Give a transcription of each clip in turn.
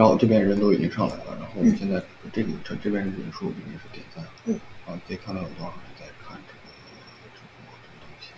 然后这边人都已经上来了，然后我们现在这边人数已经是点赞，可以看到有多少人在看这个直播这个东西。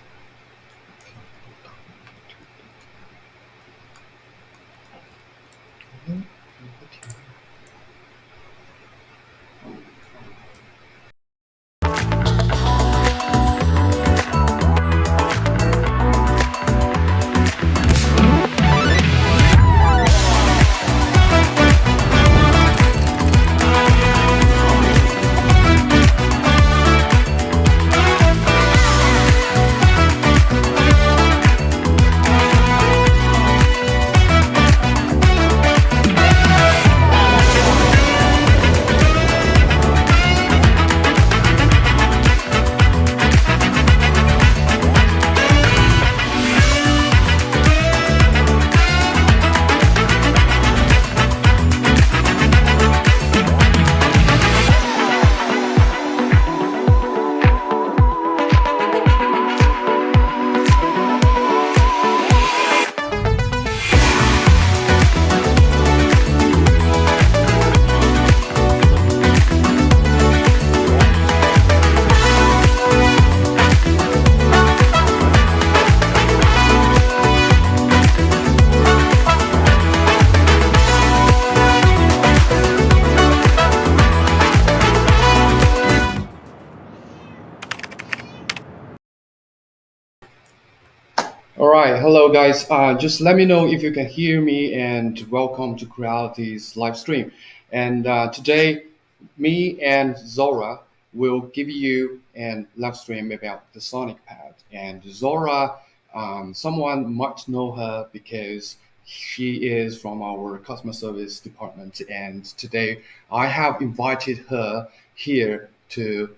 All right, hello guys. Just let me know if you can hear me, and welcome to Creality's live stream. And today, me and Zora will give you a live stream about the Sonic Pad. And Zora, someone might know her because she is from our customer service department. And today, I have invited her here to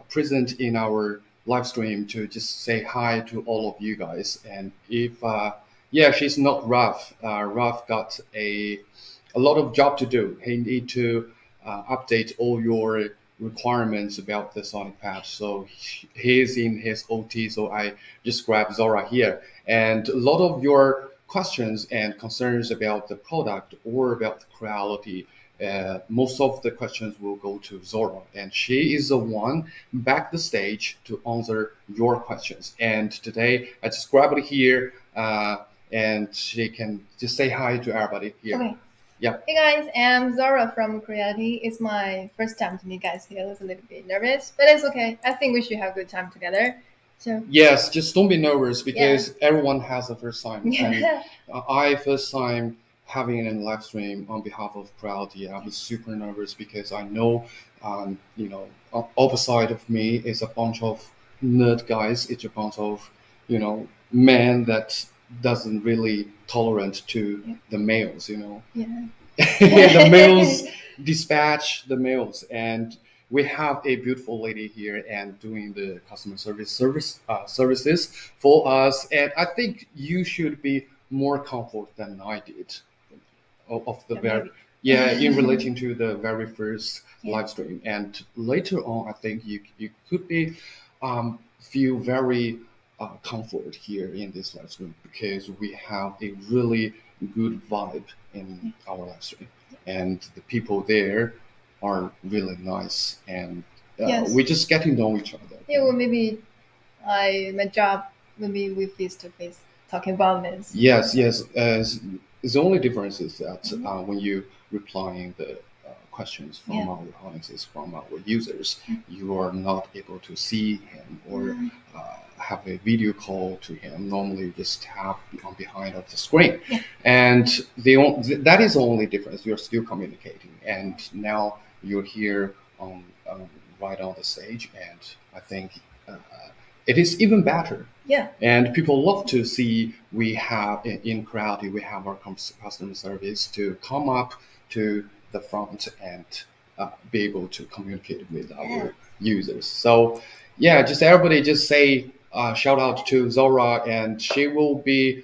present in our live stream to just say hi to all of you guys. And if yeah, she's not Ralph. Ralph got a lot of job to do. He need to update all your requirements about the Sonic Patch. So he's in his OT. So I just grabbed Zora here, and a lot of your questions and concerns about the product or about the quality. Most of the questions will go to Zora, and she is the one back the stage to answer your questions. And today, I just grabbed it here, and she can just say hi to everybody here. Okay. Yeah. Hey guys, I'm Zora from Creality. It's my first time to meet guys here. I was a little bit nervous, but it's okay. I think we should have a good time together. So Yes, just don't be nervous because everyone has a first time. yeah, And I first time having a live stream on behalf of Creality, I was super nervous because I know, opposite of me is a bunch of nerd guys. It's a bunch of, men that doesn't really tolerant to the males. yeah. The males dispatch the mails, and we have a beautiful lady here and doing the customer services for us. And I think you should be more comfort than I did of the very in relating to the very first live stream. And later on, I think you could be feel very comfort here in this live stream because we have a really good vibe in our live stream, and the people there are really nice, and we're just getting to know each other. Yeah, well, maybe my job, maybe we face to face talking about this. Yes. The only difference is that when you replying the questions from our audiences, from our users, you are not able to see him or have a video call to him. Normally, you just have on behind of the screen, and that is the only difference. You're still communicating, and now you're here on right on the stage, and I think it is even better. Yeah. And people love to see we have in Creality, we have our customer service to come up to the front and be able to communicate with our users. So yeah, just everybody just say shout out to Zora, and she will be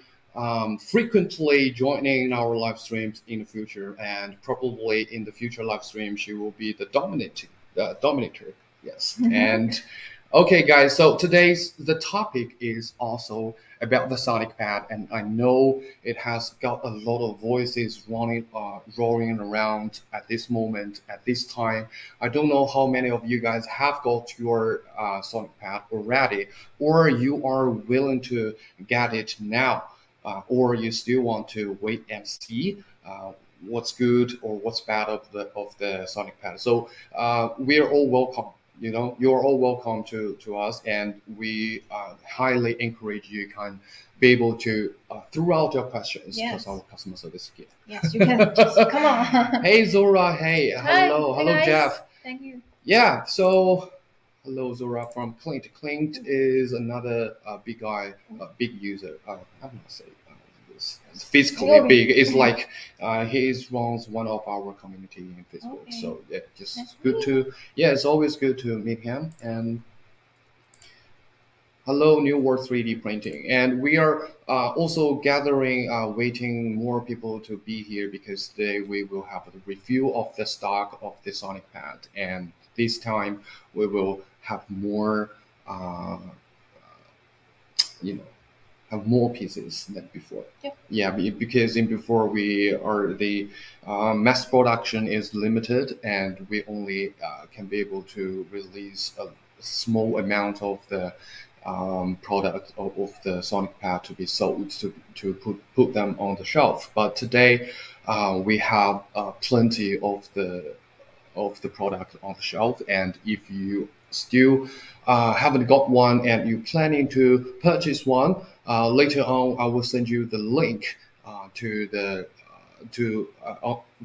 frequently joining our live streams in the future, and probably in the future live stream she will be the dominator. Yes, and Okay, guys. So today's the topic is also about the Sonic Pad, and I know it has got a lot of voices running, roaring around at this moment, at this time. I don't know how many of you guys have got your Sonic Pad already, or you are willing to get it now, or you still want to wait and see. What's good or what's bad of the Sonic Pad. So we are all welcome. You're all welcome to us, and we highly encourage you can be able to throw out your questions because our Yes. customer service here. Yes, you can. Just come on. Hey Zora, hey, Hi. hello, Hi, hello guys. Jeff. Thank you. Yeah, so hello Zora from Clint. Clint is another big guy, big user. I'm not say this physically Okay. big. It's like he runs one of our community in Facebook. Okay. So yeah, just Nice to good meet you. to yeah, it's always good to meet him. And hello, New World 3D Printing. And we are also gathering, waiting more people to be here because today we will have a review of the stock of the Sonic Pad. And this time we will have more, uh, you know, have more pieces than before. Yep. Yeah, because in before we are the mass production is limited, and we only can be able to release a small amount of the product of the Sonic Pad to be sold to put them on the shelf. But today we have plenty of the product on the shelf. And if you still haven't got one and you're planning to purchase one, later on I will send you the link to the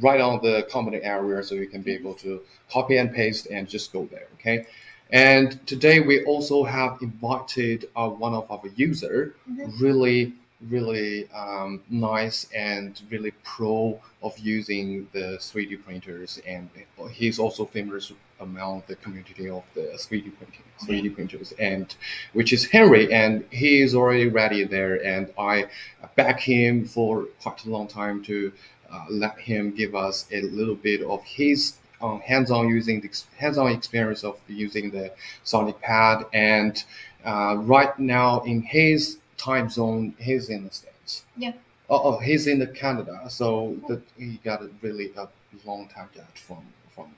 right on the comment area so you can be able to copy and paste and just go there. Okay. And today we also have invited one of our user, Mhm. really really nice and really pro of using the 3D printers, and he's also famous among the community of the 3D printing, Okay. 3D printers, and which is Henry, and he is already ready there, and I back him for quite a long time to let him give us a little bit of his hands-on experience of using the Sonic Pad, and right now in his time zone, he's in the States. Yeah. He's in the Canada, so that he got a really a long time jet from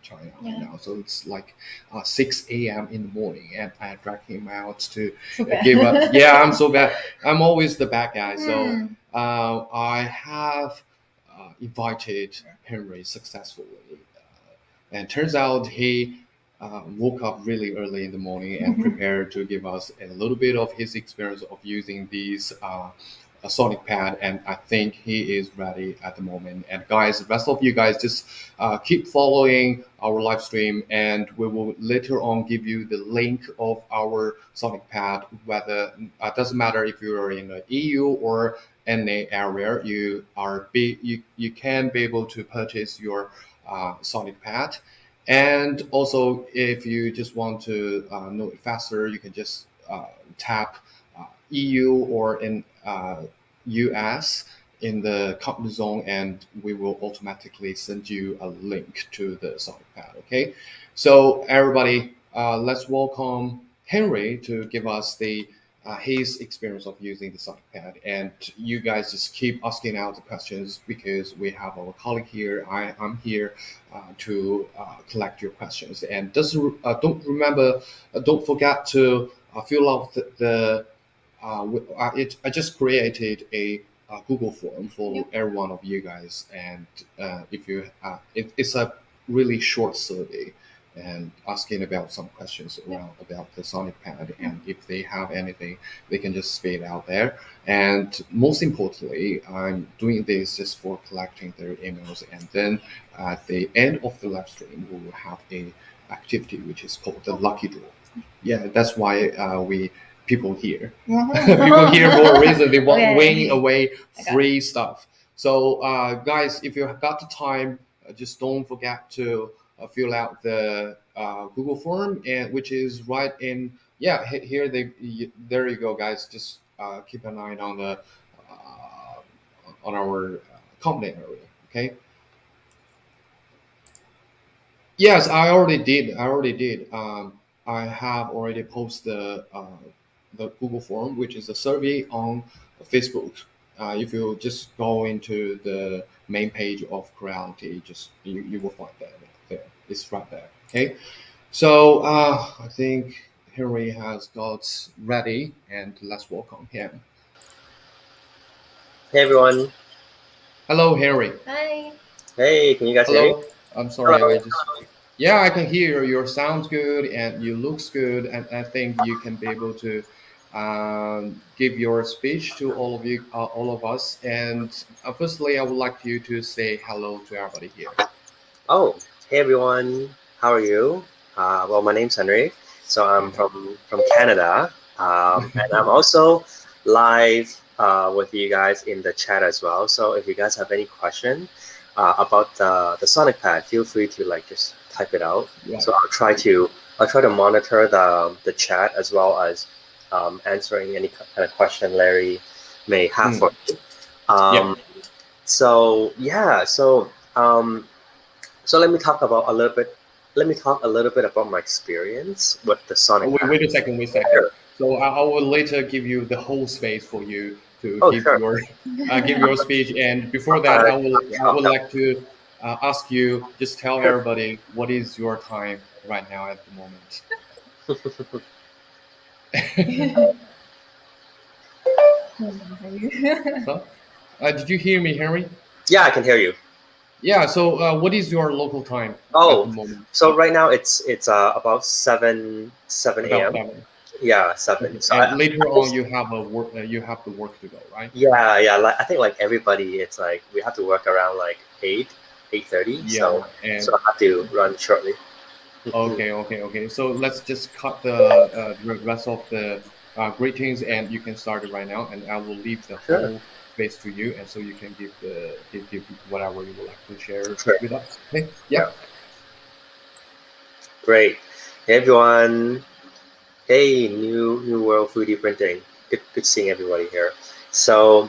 China right Yeah. now. So it's like 6 a.m. in the morning, and I drag him out to So give up. bad. Yeah, I'm so bad. I'm always the bad guy. So Hmm. I have invited Henry successfully, and turns out he woke up really early in the morning and prepared to give us a little bit of his experience of using these a Sonic Pad, and I think he is ready at the moment. And guys, the rest of you guys just keep following our live stream, and we will later on give you the link of our Sonic Pad. Whether doesn't matter if you are in the EU or any area, you can be able to purchase your Sonic Pad. And also, if you just want to know it faster, you can just tap EU or in US in the company zone, and we will automatically send you a link to the Sonic Pad. Okay, so everybody, let's welcome Henry to give us the his experience of using the Sonic Pad, and you guys just keep asking out the questions because we have our colleague here. I'm here to collect your questions, and just don't forget to fill out I just created a Google form for Yep. every one of you guys, and if you it's a really short survey and asking about some questions Yep. around about the Sonic Pad, and if they have anything, they can just spit it out there. And most importantly, I'm doing this just for collecting their emails, and then at the end of the live stream, we will have a activity which is called the lucky draw. Yeah, that's why we people here. People here for a reason. They want win Okay. away I got it. free stuff. So, guys, if you have got the time, just don't forget to fill out the Google form, and which is right in. Yeah, here there you go, guys. Just keep an eye on the on our comment area. Okay. Yes, I already did. I already did. I have already posted the Google form, which is a survey on Facebook. If you just go into the main page of Creality, just you will find that there. It's right there. Okay. So I think Henry has got ready, and let's welcome him. Hey everyone. Hello, Henry. Hi. Hey, can you guys hear me? Hello. I'm sorry. Hello. I just yeah, I can hear your sounds good and you looks good, and I think you can be able to give your speech to all of you, all of us. And firstly, I would like you to say hello to everybody here. Oh, hey everyone. How are you? Well, my name's Henry. So I'm Okay. from Canada, and I'm also live with you guys in the chat as well. So if you guys have any question about the Sonic Pad, feel free to like just type it out. Yeah. So I'll try to monitor the chat as well as answering any kind of question Larry may have Mm. for me. Yeah. Um, so yeah, so let me talk about a little bit. Let me talk a little bit about my experience with the Oh, Sonic wait, Pack. wait a second. Wait a second. Sure. So I will later give you the whole space for you to Oh, give sure. your give your speech. And before I'm that, gonna I chop would that. like to ask you just tell Sure. everybody what is your time right now at the moment. So, did you hear me, Henry? Yeah, I can hear you. Yeah. So, what is your local time at the Oh, moment? so right now it's about seven About a.m. 7. Yeah, 7. Okay. So And later I on, just you have a work. You have the work to go, right? yeah. Like I think like everybody, it's like we have to work around like 8:30. So Yeah. And so I have to run shortly. okay, okay, okay. So let's just cut the rest of the greetings, and you can start it right now. And I will leave the Sure. whole space to you, and so you can give give whatever you would like to share Sure. with us. Okay? Yeah. Yeah. Great. Hey everyone. Hey, new world 3D printing. Good seeing everybody here. So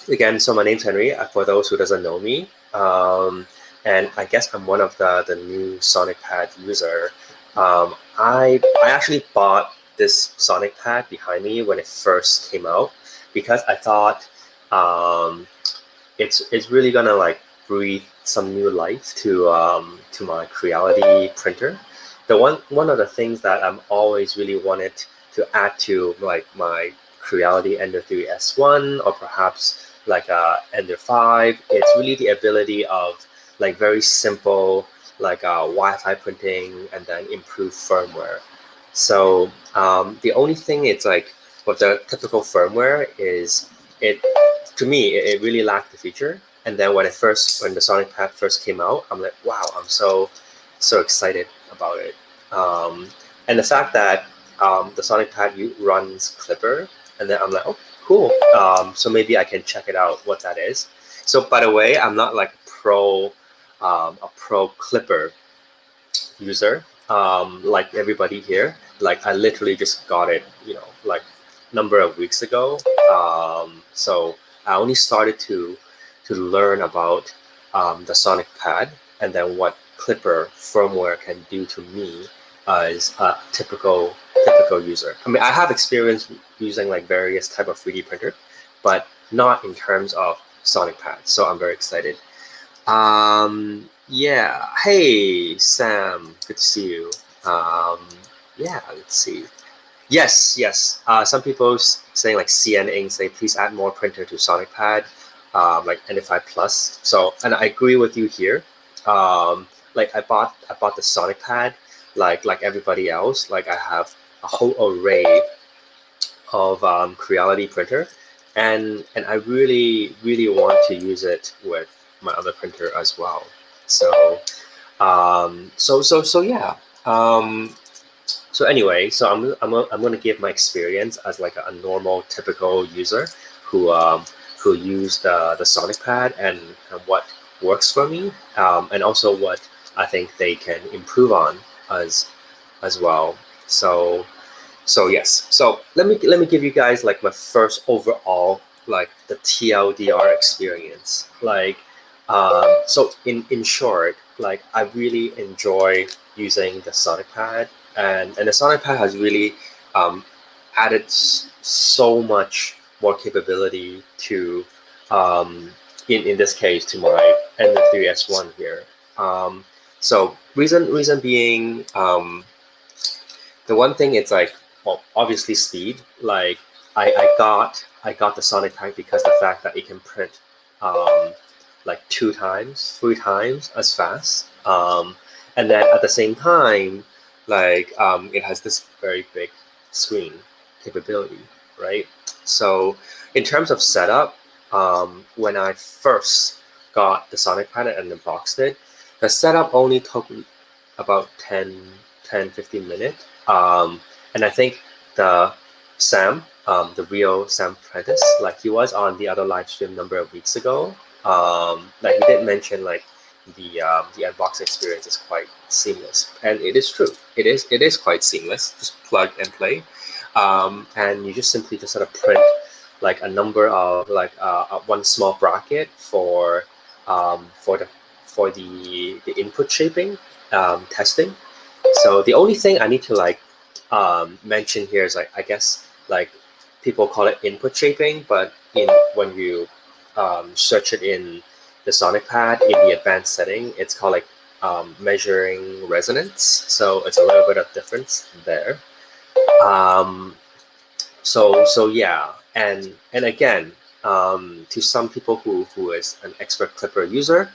again, so my name's Henry. For those who doesn't know me, and I guess I'm one of the new Sonic Pad user. I actually bought this Sonic Pad behind me when it first came out because I thought um, it's really gonna like breathe some new life to my Creality printer. The one of the things that I'm always really wanted to add to like my Creality Ender 3 S1 or perhaps like Ender 5, it's really the ability of like very simple like Wi-Fi printing and then improved firmware. So the only thing it's like with the typical firmware is it to me it really lacked the feature. And then when the Sonic Pad first came out, I'm like, wow, I'm so excited about it. Um, and the fact that the Sonic Pad runs Clipper, and then I'm like, oh, cool. So maybe I can check it out what that is. So by the way, I'm not like a pro Clipper user, like everybody here. Like I literally just got it, like number of weeks ago. So I only started to learn about the Sonic Pad and then what Clipper firmware can do to me as a typical user. I mean, I have experience using like various type of 3D printer, but not in terms of Sonic Pad. So I'm very excited. Yeah. Hey, Sam. Good to see you. Um, yeah, let's see. Yes, yes. Some people saying like CN Inc. say please add more printer to Sonic Pad, like NFI Plus. So, and I agree with you here. Like I bought the Sonic Pad, like everybody else. Like I have a whole array of Creality printer, and I really want to use it with my other printer as well. So so yeah. Um, so anyway, so I'm gonna give my experience as like a normal typical user who who used the Sonic Pad and what works for me, and also what I think they can improve on as as well. So so yes, so let me give you guys like my first overall like the TLDR experience. Like, so in short, like I really enjoy using the Sonic Pad, and the Sonic Pad has really um, added so much more capability to in this case to my N3S1 here. Um, so reason being, the one thing it's like, well, obviously speed. Like I got the Sonic Pack because the fact that it can print um, like 2 times, 3 times as fast, and then at the same time, like it has this very big screen capability, right? So in terms of setup, when I first got the Sonic Pad and unboxed it, the setup only took about 10-15 minutes. And I think the Sam, the real Sam Prentice, like he was on the other live stream number of weeks ago. Like he did mention like the unbox experience is quite seamless, and it is true. It is quite seamless. Just plug and play, and you just simply just sort of print like a number of like one small bracket for the input shaping testing. So the only thing I need to like mention here is like I guess like people call it input shaping, but in when you search it in the Sonic Pad in the advanced setting, it's called like measuring resonance. So it's a little bit of difference there. Um, so yeah, and again, to some people who is an expert Clipper user,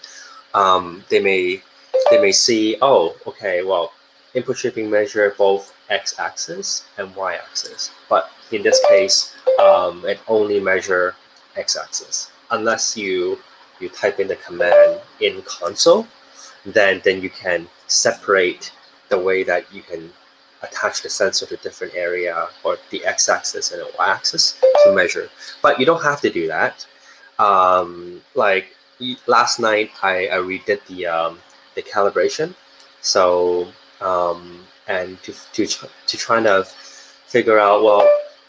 they may see, oh, okay, well, input shaping measure both x-axis and y-axis, but in this case, it only measure x-axis unless you type in the command in console, then you can separate the way that you can attach the sensor to different area or the x-axis and the y-axis to measure. But you don't have to do that. Like last night, I redid the calibration, so and to try to figure out, well,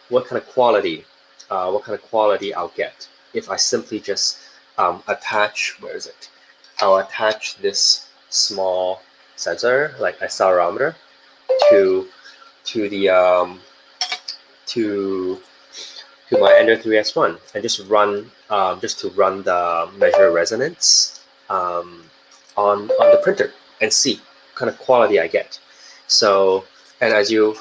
what kind of quality I'll get if I simply just attach, where is it? I'll attach this small sensor like accelerometer to to the to to my Ender 3S1 and just to run the measure resonance on the printer and see what kind of quality I get. So and as you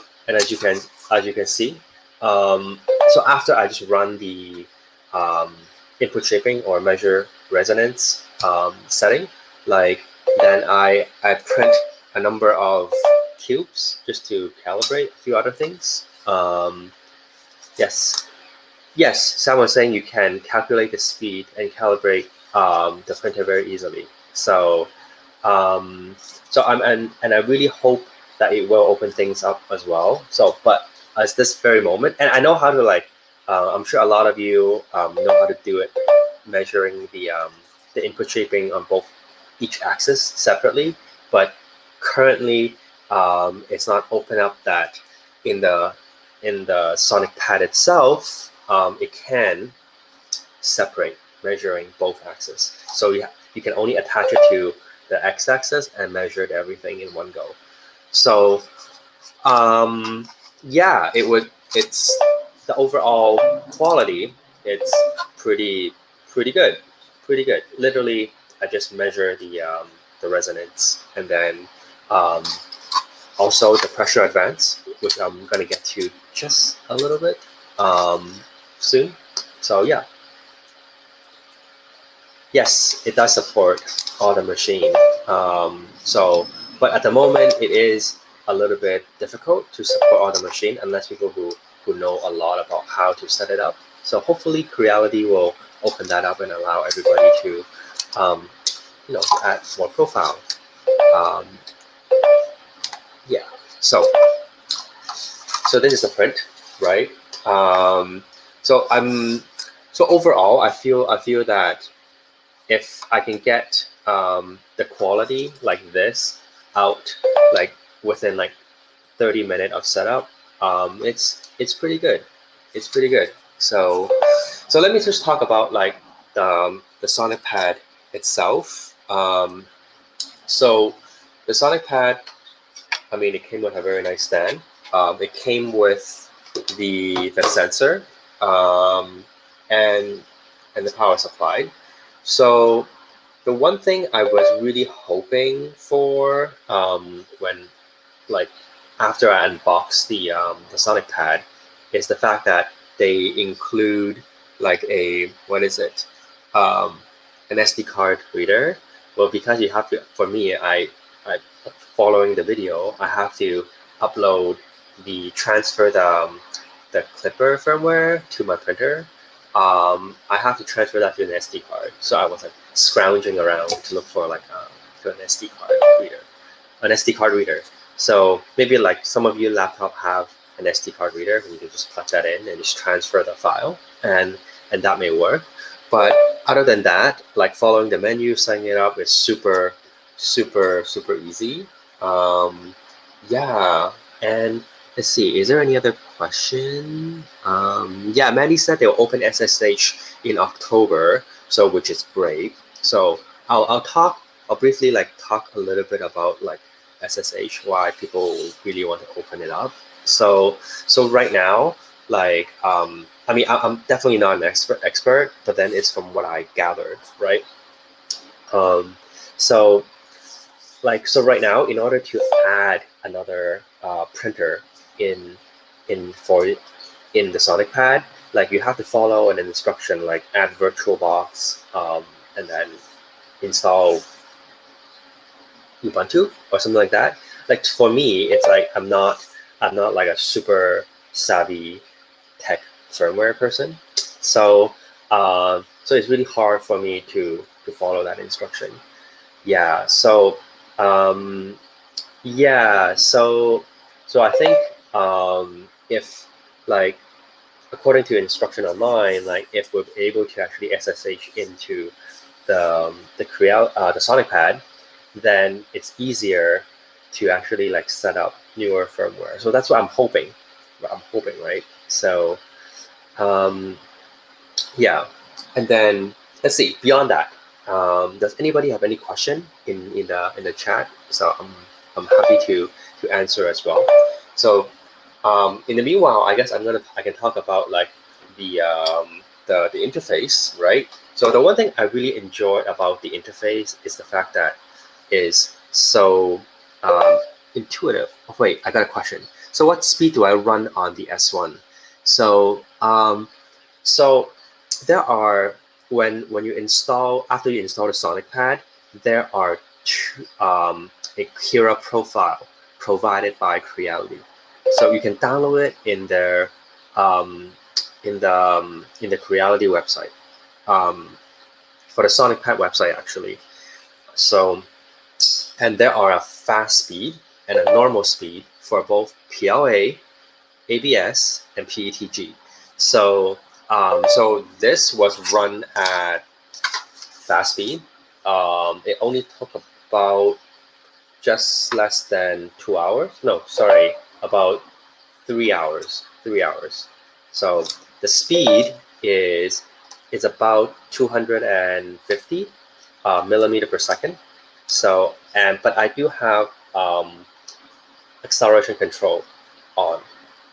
can see, so after I just run the um, input shaping or measure resonance setting, like then I print a number of cubes just to calibrate a few other things. Yes, yes, Sam was saying you can calculate the speed and calibrate the printer very easily. So and I really hope that it will open things up as well. So, but as this very moment, and I know how to like, I'm sure a lot of you know how to do it, measuring the input shaping on both each axis separately. But currently, it's not open up that in the Sonic Pad itself, it can separate measuring both axes. So you can only attach it to the x-axis and measure everything in one go. So yeah, it's the overall quality. It's pretty good, pretty good. Literally, I just measure the resonance and then um, also the pressure advance, which I'm gonna get to just a little bit soon. So yeah, yes, it does support all the machine. So, but at the moment, it is a little bit difficult to support all the machine unless people who know a lot about how to set it up. So hopefully, Creality will open that up and allow everybody to, um, to add more profile. Um, yeah. So this is the print, right? Um, so I'm so overall, I feel that if I can get the quality like this out like within like 30 minutes of setup, it's pretty good. It's pretty good. So let me just talk about like the Sonic Pad itself. So the Sonic Pad, I mean, it came with a very nice stand. It came with the sensor, um, and the power supply. So the one thing I was really hoping for, when, like, after I unboxed the Sonic Pad, is the fact that they include, like, a, what is it, um, an SD card reader. Well, because you have to, for me, I following the video, I have to upload transfer the clipper firmware to my printer. I have to transfer that to an SD card. So I was like scrounging around to look for, like, to an SD card reader, an SD card reader. So maybe, like, some of you laptop have an SD card reader, and you can just plug that in and just transfer the file, and that may work. But other than that, like, following the menu, setting it up is super, super, super easy. Um, yeah, and let's see, is there any other question? Yeah, Mandy said they'll open SSH in October, so which is great. So I'll talk. I'll briefly, like, talk a little bit about, like, SSH, why people really want to open it up. So right now, like, I mean, I'm definitely not an expert, but then it's from what I gathered, right? Um, so so right now, in order to add another printer in in for in the Sonic Pad, like, you have to follow an instruction, like add VirtualBox, and then install Ubuntu or something like that. Like, for me, it's like I'm not like a super savvy tech firmware person, so so it's really hard for me to follow that instruction. Yeah, so um, yeah, so I think, if, like, according to instruction online, like, if we're able to actually SSH into the Sonic Pad, then it's easier to actually, like, set up newer firmware. So that's what I'm hoping. Right? So um, yeah, and then let's see. Beyond that, does anybody have any question in the chat? So I'm happy to answer as well. So in the meanwhile, I guess I can talk about, like, the interface, right? So the one thing I really enjoy about the interface is the fact that is so um, intuitive. Oh, wait, I got a question. So what speed do I run on the S1? So so there are, when you install, after you install the Sonic Pad, there are a Kira profile provided by Creality. So you can download it um, in the Creality website, for the Sonic Pad website, actually. So, and there are a fast speed and a normal speed for both PLA, ABS, and PETG. So this was run at fast speed. It only took about just less than 2 hours. No, sorry, about 3 hours. 3 hours. So the speed is about 250 millimeter per second. So, but I do have acceleration control on,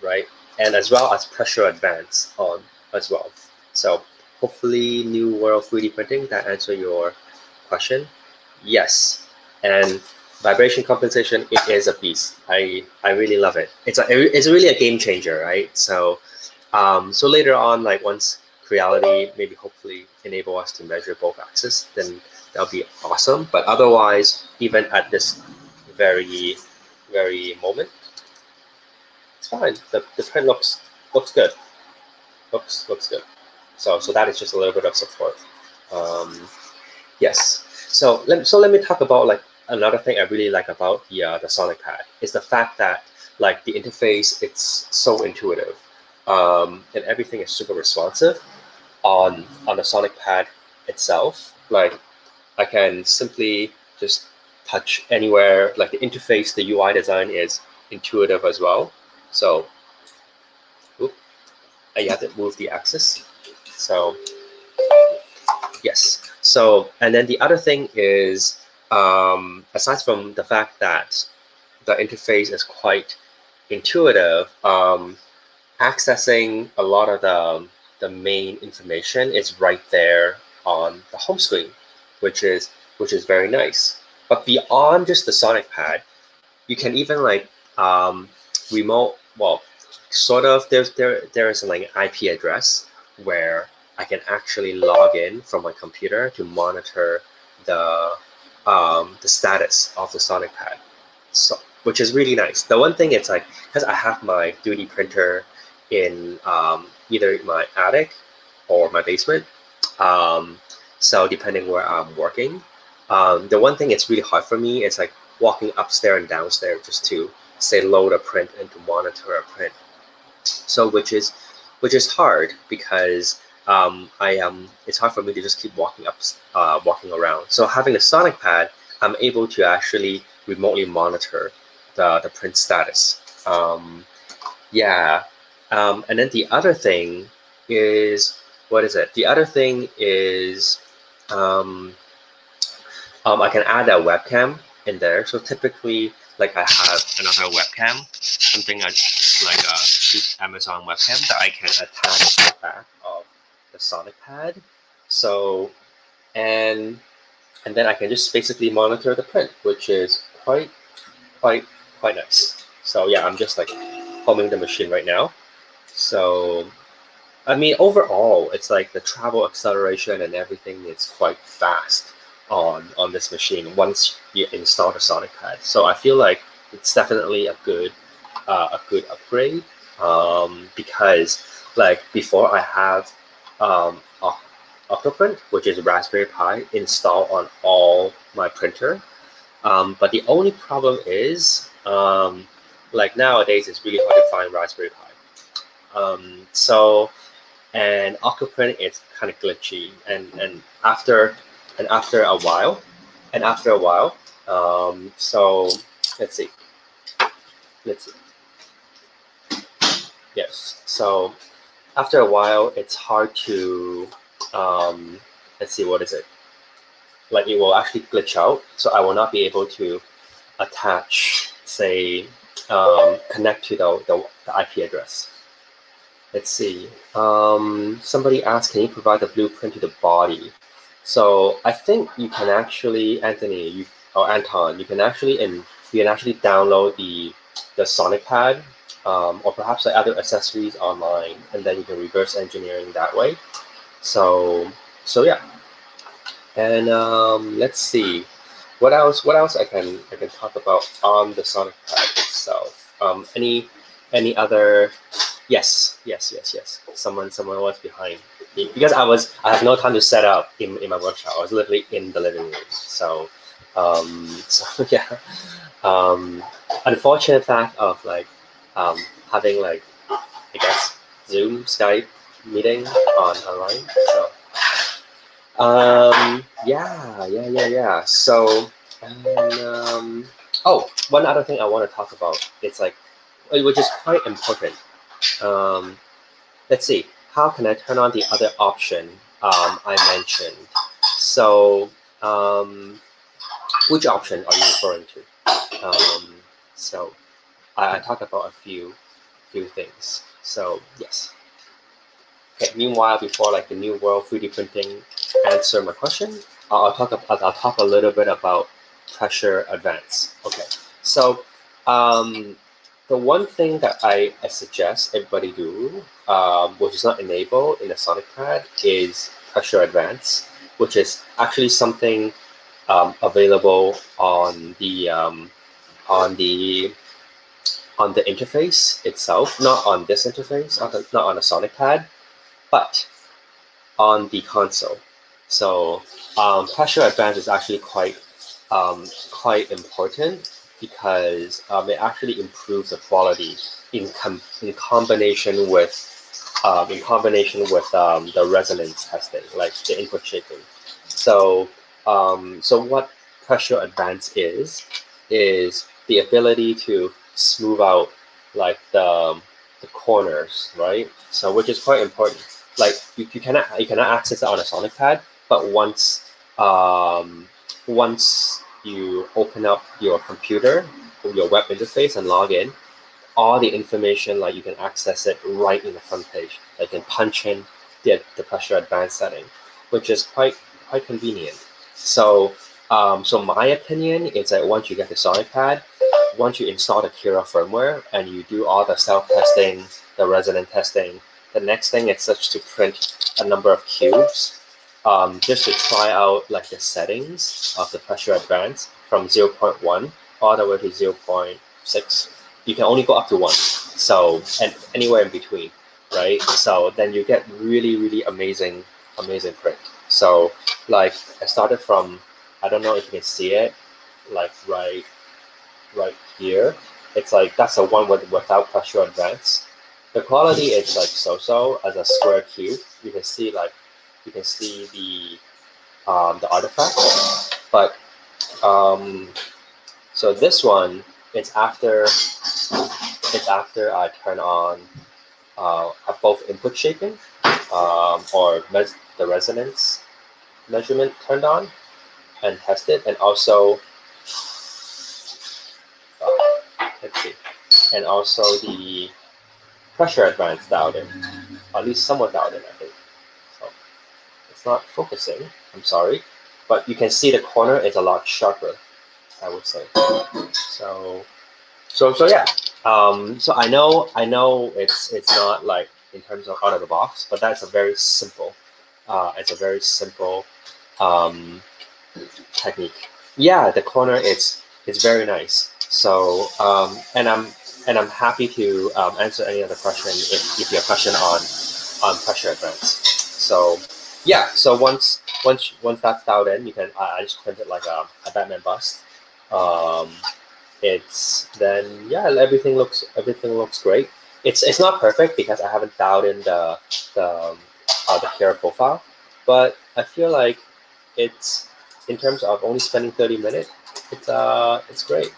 right? And as well as pressure advance on as well. So hopefully, New World 3D printing, that answer your question. Yes, and vibration compensation, it is a beast. I really love it. It's really a game changer, right? So later on, like, once Creality maybe hopefully enable us to measure both axes, then that'll be awesome. But otherwise, even at this very, very moment, it's fine. The print looks good. Looks good. So that is just a little bit of support. Um, yes. So let me talk about, like, another thing I really like about the Sonic Pad is the fact that, like, the interface, it's so intuitive, and everything is super responsive on the Sonic Pad itself. Like, I can simply just touch anywhere. Like, the interface, the UI design is intuitive as well. So, oop, you have to move the axis. So yes. So, and then the other thing is, aside from the fact that the interface is quite intuitive, accessing a lot of the main information is right there on the home screen, which is very nice. But beyond just the Sonic Pad, you can even like remote, well, sort of, there is like an IP address where I can actually log in from my computer to monitor the status of the Sonic Pad, so which is really nice. The one thing it's like, because I have my 3D printer in either my attic or my basement, um, so depending where I'm working, the one thing it's really hard for me is like walking upstairs and downstairs just to say load a print and to monitor a print. So which is hard because I it's hard for me to just keep walking around. So having a Sonic Pad, I'm able to actually remotely monitor the print status. Yeah, and then the other thing is, what is it? The other thing is um, I can add a webcam in there. So typically, like I have another webcam, something like a cheap Amazon webcam that I can attach to the back of the Sonic Pad. So and and then I can just basically monitor the print, which is quite quite nice. So yeah, I'm just like homing the machine right now. So I mean, overall, it's like the travel acceleration and everything is quite fast on this machine once you install the Sonic Pad. So I feel like it's definitely a good upgrade, because like before I have Octoprint, which is Raspberry Pi, installed on all my printer. But the only problem is, like nowadays, it's really hard to find Raspberry Pi. So and Aquaprint is kind of glitchy, and a while, so let's see, let's see, yes. So after a while, it's hard to let's see, what is it? Like it will actually glitch out, so I will not be able to attach, say, connect to the IP address. Let's see. Somebody asked, can you provide the blueprint to the body? So I think you can actually, Anthony, or Anton, you can actually download the Sonic Pad, or perhaps the other accessories online, and then you can reverse engineering that way. So yeah, and let's see, what else I can talk about on the Sonic Pad itself. Any other? Yes, yes, yes, yes. Someone was behind me because I have no time to set up in my workshop. I was literally in the living room. So yeah. Um, Unfortunate fact of like um, having like, I guess, Zoom, Skype meeting online. So yeah. So and oh, one other thing I want to talk about. It's like, which is quite important. Um, let's see, how can I turn on the other option I mentioned? So, which option are you referring to? So, I talked about a few things. So, yes. Okay. Meanwhile, before like the new world 3D printing answer my question, I'll talk a little bit about pressure advance. Okay. So, um, the one thing that I suggest everybody do, which is not enabled in the Sonic Pad, is pressure advance, which is actually something available on the on the interface itself, not on this interface, not on the Sonic Pad, but on the console. So pressure advance is actually quite important because it actually improves the quality in combination with the resonance testing, like the input shaping. So so what pressure advance is the ability to smooth out like the corners, right? So which is quite important. Like you cannot access it on a Sonic Pad, but once you open up your computer, your web interface, and log in, all the information, like you can access it right in the front page. Like you can punch in the pressure advance setting, which is quite convenient. So so my opinion is that once you get the Sonic Pad, once you install the Kira firmware and you do all the self-testing, the resonant testing, the next thing is just to print a number of cubes, just to try out like the settings of the pressure advance from 0.1 all the way to 0.6. You can only go up to 1, so, and anywhere in between, right? So then you get really amazing print. So like I started from, I don't know if you can see it, like right here. It's like that's the one without pressure advance. The quality is like so as a square cube. You can see the artifact, but so this one, it's after I turn on both input shaping or the resonance measurement turned on and tested, and also let's see, and also the pressure advance dialed in, at least somewhat dialed in, I think. So it's not focusing. I'm sorry, but you can see the corner is a lot sharper, I would say. So so yeah. So I know it's not like in terms of out of the box, but that's a very simple. It's a very simple um, technique. Yeah, the corner it's very nice. So and I'm happy to answer any other question if you have a question on pressure advance. So yeah, so once that's dialed in, you can I just print it like a Batman bust. Um, it's then yeah, everything looks great. It's not perfect because I haven't dialed in the hair profile, but I feel like it's in terms of only spending 30 minutes, it's great.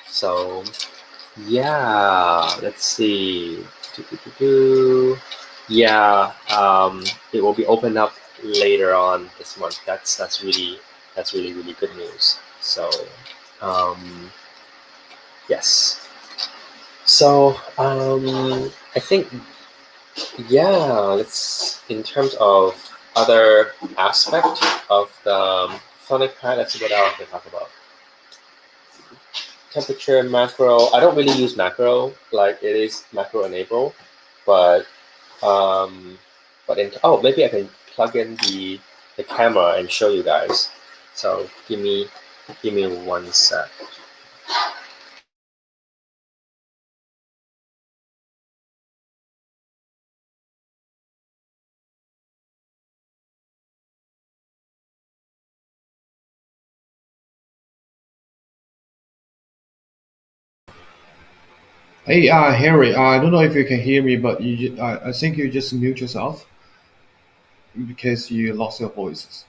So yeah, let's see. Yeah, it will be opened up later on this month. That's really good news. So yes. So I think yeah. Let's in terms of other aspect of the Sonic Pad. Let's see what else we can talk about. Temperature macro. I don't really use macro. Like it is macro enabled, but um, oh, maybe I can plug in the camera and show you guys. So give me 1 sec. Hey, Harry, I don't know if you can hear me, but I think you just mute yourself because you lost your voices.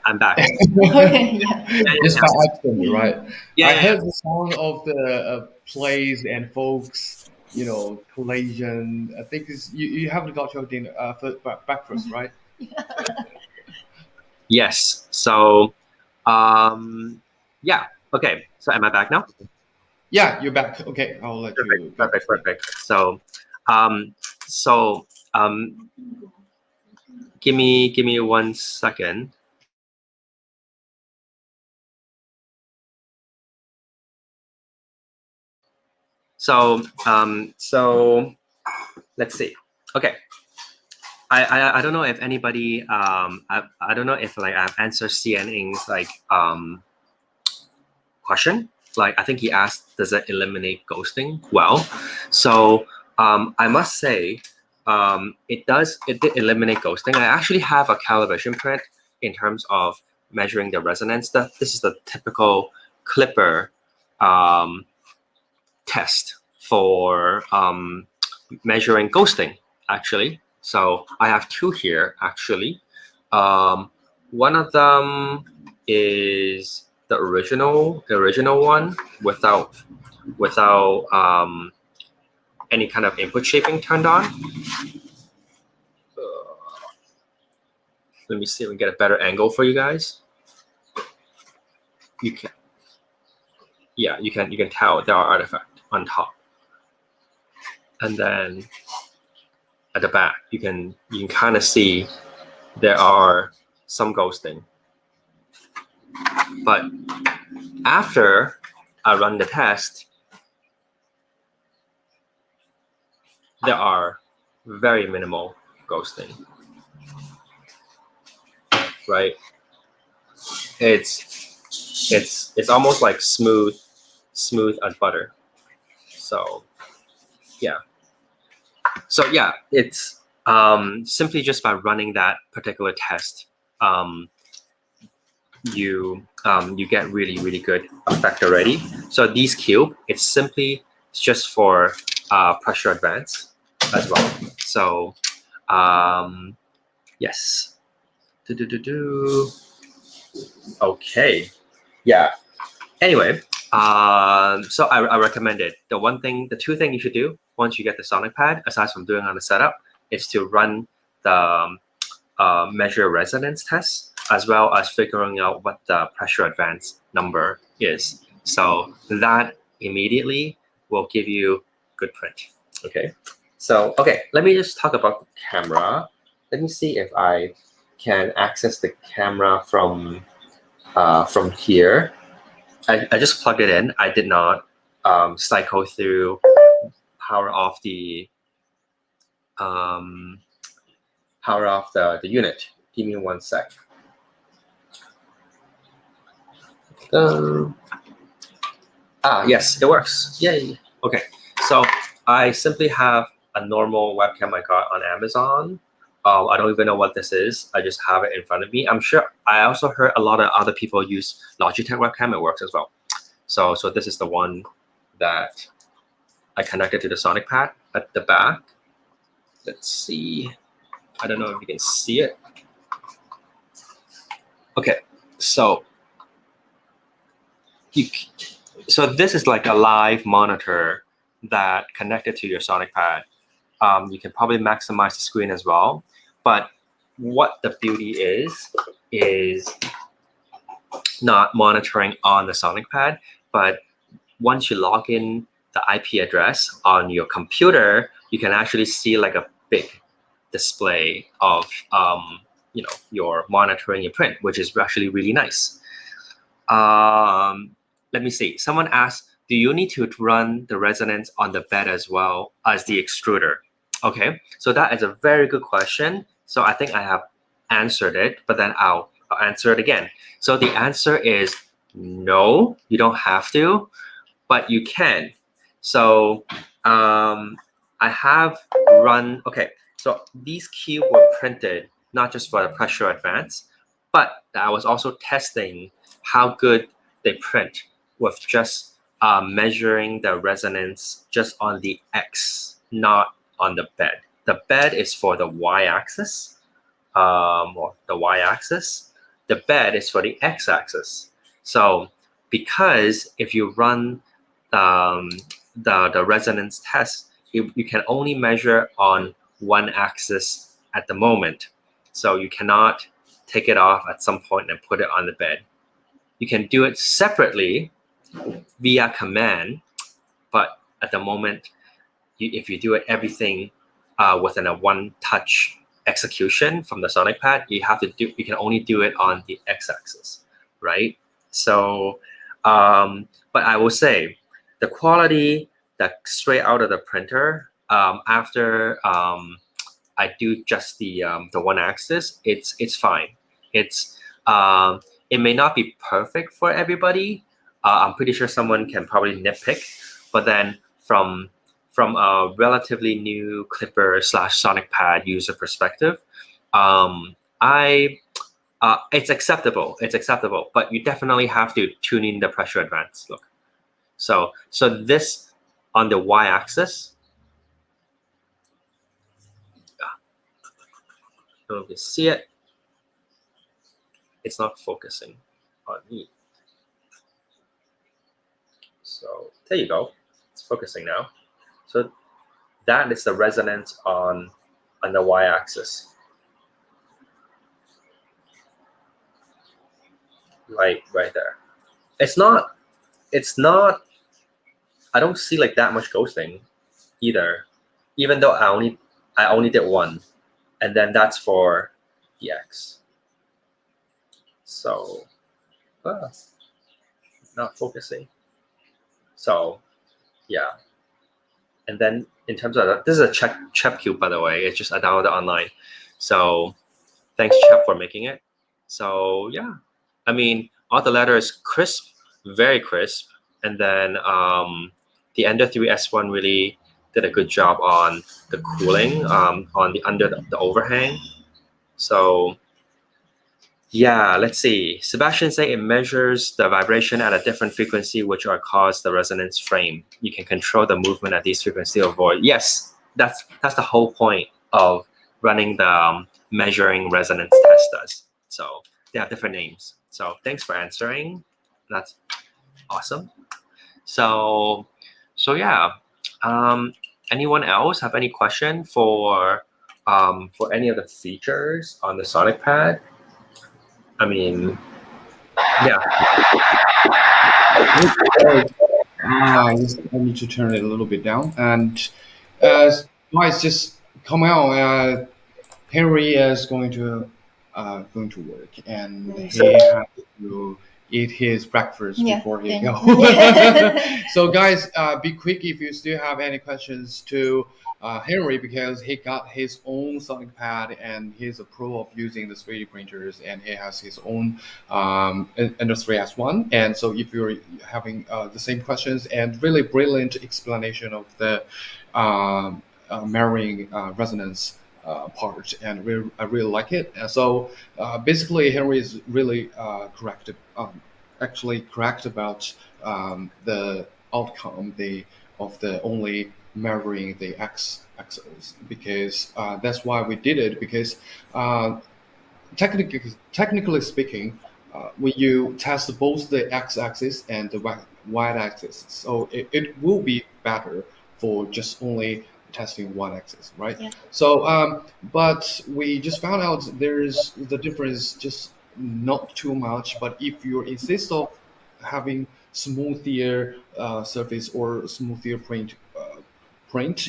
I'm back. Okay, yeah. Just by accident, right? Yeah, I yeah, yeah. heard the sound of the plays and folks, collision. I think you haven't got your dinner breakfast, right? Yes. So, yeah. Okay. So, am I back now? Yeah, you're back. Okay, I'll let Perfect. you go. Perfect. Yeah. Perfect. Um, so, give me 1 second. So let's see. Okay. I don't know if anybody I don't know if like I've answered CNN's like question. Like I think he asked, does it eliminate ghosting? Well, so I must say, it does. It did eliminate ghosting. I actually have a calibration print in terms of measuring the resonance. This is the typical clipper um, test for measuring ghosting. Actually, so I have two here. Actually, one of them is the original one without any kind of input shaping turned on. Let me see if we can get a better angle for you guys. You can, yeah, you can tell there are artifacts on top, and then at the back you can kind of see there are some ghosting. But after I run the test, there are very minimal ghosting, right? It's almost like smooth as butter. So yeah, it's simply just by running that particular test, you get really good effect already. So these cube, it's just for pressure advance as well. So yes. Okay. Yeah. Anyway, so I recommend it. The two things you should do once you get the Sonic Pad, aside from doing on the setup, is to run the measure resonance test, as well as figuring out what the pressure advance number is. So that immediately will give you good print. Okay. So let me just talk about the camera. Let me see if I can access the camera from here. I just plugged it in. I did not cycle through power off the unit. Give me one sec. Yes, it works. Yay. Okay, so I simply have a normal webcam I got on Amazon. I don't even know what this is. I just have it in front of me. I'm sure I also heard a lot of other people use Logitech webcam. It works as well. So this is the one that I connected to the Sonic Pad at the back. Let's see. I don't know if you can see it. Okay, so this is like a live monitor that connected to your Sonic Pad. You can probably maximize the screen as well. But what the beauty is not monitoring on the Sonic Pad, but once you log in the IP address on your computer, you can actually see like a big display of your monitoring your print, which is actually really nice. Let me see. Someone asked, do you need to run the resonance on the bed as well as the extruder? Okay, so that is a very good question. So I think I have answered it, but then I'll answer it again. So the answer is no, you don't have to, but you can. So I have run, okay, so these cubes were printed not just for the pressure advance, but I was also testing how good they print with just measuring the resonance just on the X, not on the bed. The bed is for the Y-axis, or the Y-axis. The bed is for the X-axis. So because if you run the resonance test, you can only measure on one axis at the moment. So you cannot take it off at some point and put it on the bed. You can do it separately via command, but at the moment, if you do it everything within a one-touch execution from the Sonic Pad, you can only do it on the X-axis, right? So, but I will say the quality that straight out of the printer after I do just the one axis, it's fine. It may not be perfect for everybody. I'm pretty sure someone can probably nitpick, but then from a relatively new Clipper / Sonic Pad user perspective, it's acceptable. It's acceptable, but you definitely have to tune in the pressure advance. Look, so this on the y-axis. I don't know if you see it. It's not focusing on me. So there you go. It's focusing now. So that is the resonance on the y-axis. like right there. It's not. It's not. I don't see like that much ghosting either. Even though I only did one, and then that's for the X. So uh, not focusing. So yeah. And then in terms of this is a Chep cube, by the way. It's just I downloaded online. So thanks Chep for making it. So yeah, I mean all the letter is crisp, very crisp, and then the Ender 3S1 really did a good job on the cooling on the under the overhang. So yeah, let's see. Sebastian say it measures the vibration at a different frequency, which are cause the resonance frame. You can control the movement at these frequency to avoid. Yes, that's the whole point of running the measuring resonance test does. So they have different names. So thanks for answering. That's awesome. So so yeah. Um, anyone else have any question for any of the features on the Sonic Pad? I mean, yeah. Just, I need to turn it a little bit down. And guys, just come out. Henry is going to work, and Mm. he has to eat his breakfast Yeah, before he thank go. you. So, guys, be quick if you still have any questions to Henry, because he got his own Sonic Pad and his approval of using the 3D printers, and he has his own Industry S1. And so, if you're having the same questions and really brilliant explanation of the mirroring resonance part, and I really like it. And so basically, Henry is really correct, actually correct about the outcome of the only measuring the x axis, because that's why we did it, because uh, technically speaking, when you test both the x-axis and the y-axis, so it will be better for just only testing one axis, right? Yeah. So, but we just found out there's the difference, just not too much. But if you insist of having smoother surface or smoother print,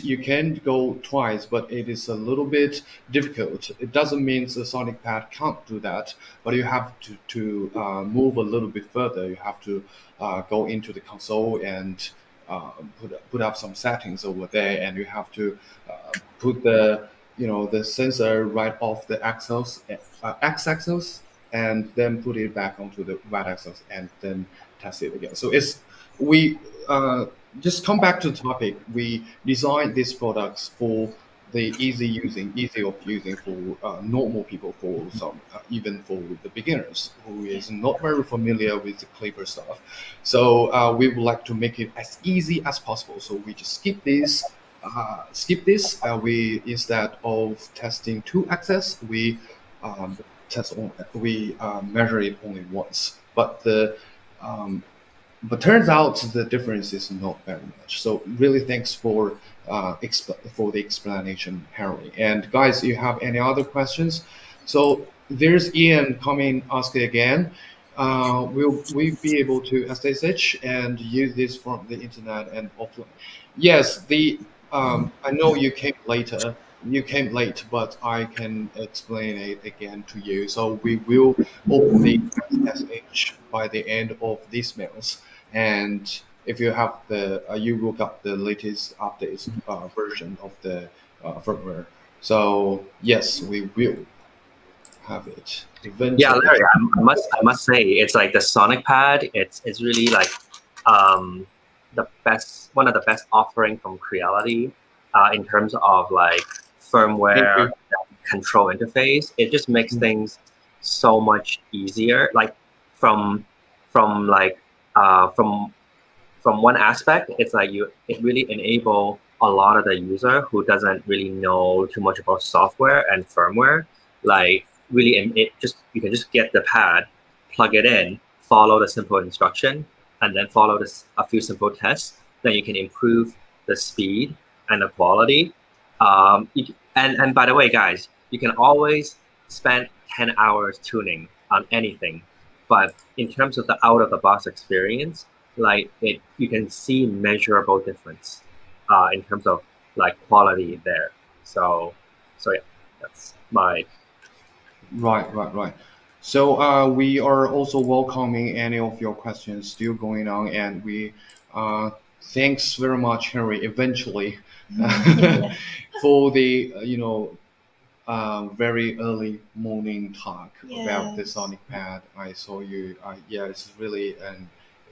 you can go twice, but it is a little bit difficult. It doesn't mean the Sonic Pad can't do that, but you have to move a little bit further. You have to go into the console and put up some settings over there, and you have to put the the sensor right off the x-axis, and then put it back onto the y-axis, and then test it again. So it's we just come back to the topic. We designed these products for the easy of using for normal people, for some even for the beginners who Yeah. is not very familiar with the Clipper stuff. So we would like to make it as easy as possible. So we just skip this. We, instead of testing two axes, we measure it only once. Um, but turns out the difference is not very much. So really, thanks for the explanation, Harry. And guys, you have any other questions? So there's Ian coming asking again. Will we be able to SSH and use this from the internet and offline? Yes, the I know you came later. You came late, but I can explain it again to you. So we will open the SSH by the end of this month, and if you have you will get the latest updates version of the firmware. So yes, we will have it Yeah, eventually. Larry, I must say it's like the Sonic Pad. It's really like um, the best one of the best offering from Creality in terms of like Thank firmware you. control interface. It just makes things so much easier. Like from from like from one aspect, it's like it really enable a lot of the user who doesn't really know too much about software and firmware. Like really, and it just you can just get the pad, plug it in, follow the simple instruction, and then follow this a few simple tests. Then you can improve the speed and the quality. And by the way, guys, you can always spend 10 hours tuning on anything but in terms of the out of the box experience, like it, you can see measurable difference in terms of like quality there. So, so yeah, that's my Right, right, right. So we are also welcoming any of your questions still going on, and we thanks very much, Henry. Eventually, Yeah. for the very early morning talk about the Yes. Sonic Pad. I saw you. Yeah, it's really and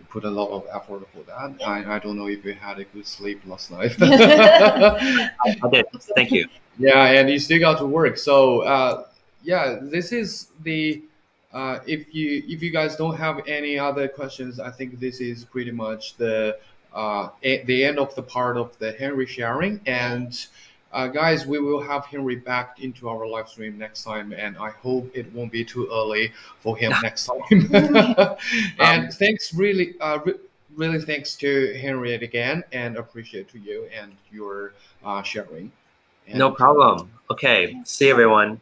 put a lot of effort for that. Yeah. I don't know if you had a good sleep last night. I did. Thank you. Yeah, and you still got to work. So yeah, this is the if you guys don't have any other questions, I think this is pretty much the end of the part of the Henry sharing. Yeah. And guys, we will have Henry back into our live stream next time, and I hope it won't be too early for him next time. Um, And thanks, really, really thanks to Henry again, and appreciate to you and your sharing. no And problem. Okay. See you, everyone.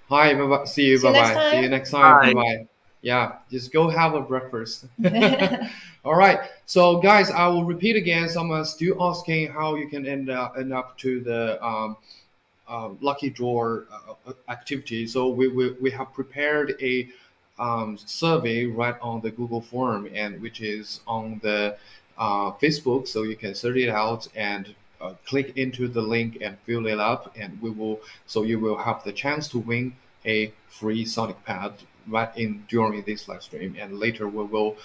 hi, bye bye. See you. See you Bye next bye. See you time. next time. Bye Bye. bye. Yeah, just go have a breakfast. All right. So, guys, I will repeat again. Someone's still asking how you can end up to the lucky draw activity. So we have prepared a survey right on the Google form and which is on the Facebook. So you can search it out and click into the link and fill it up, and we will. So you will have the chance to win a free Sonic Pad right in during this live stream, and later we will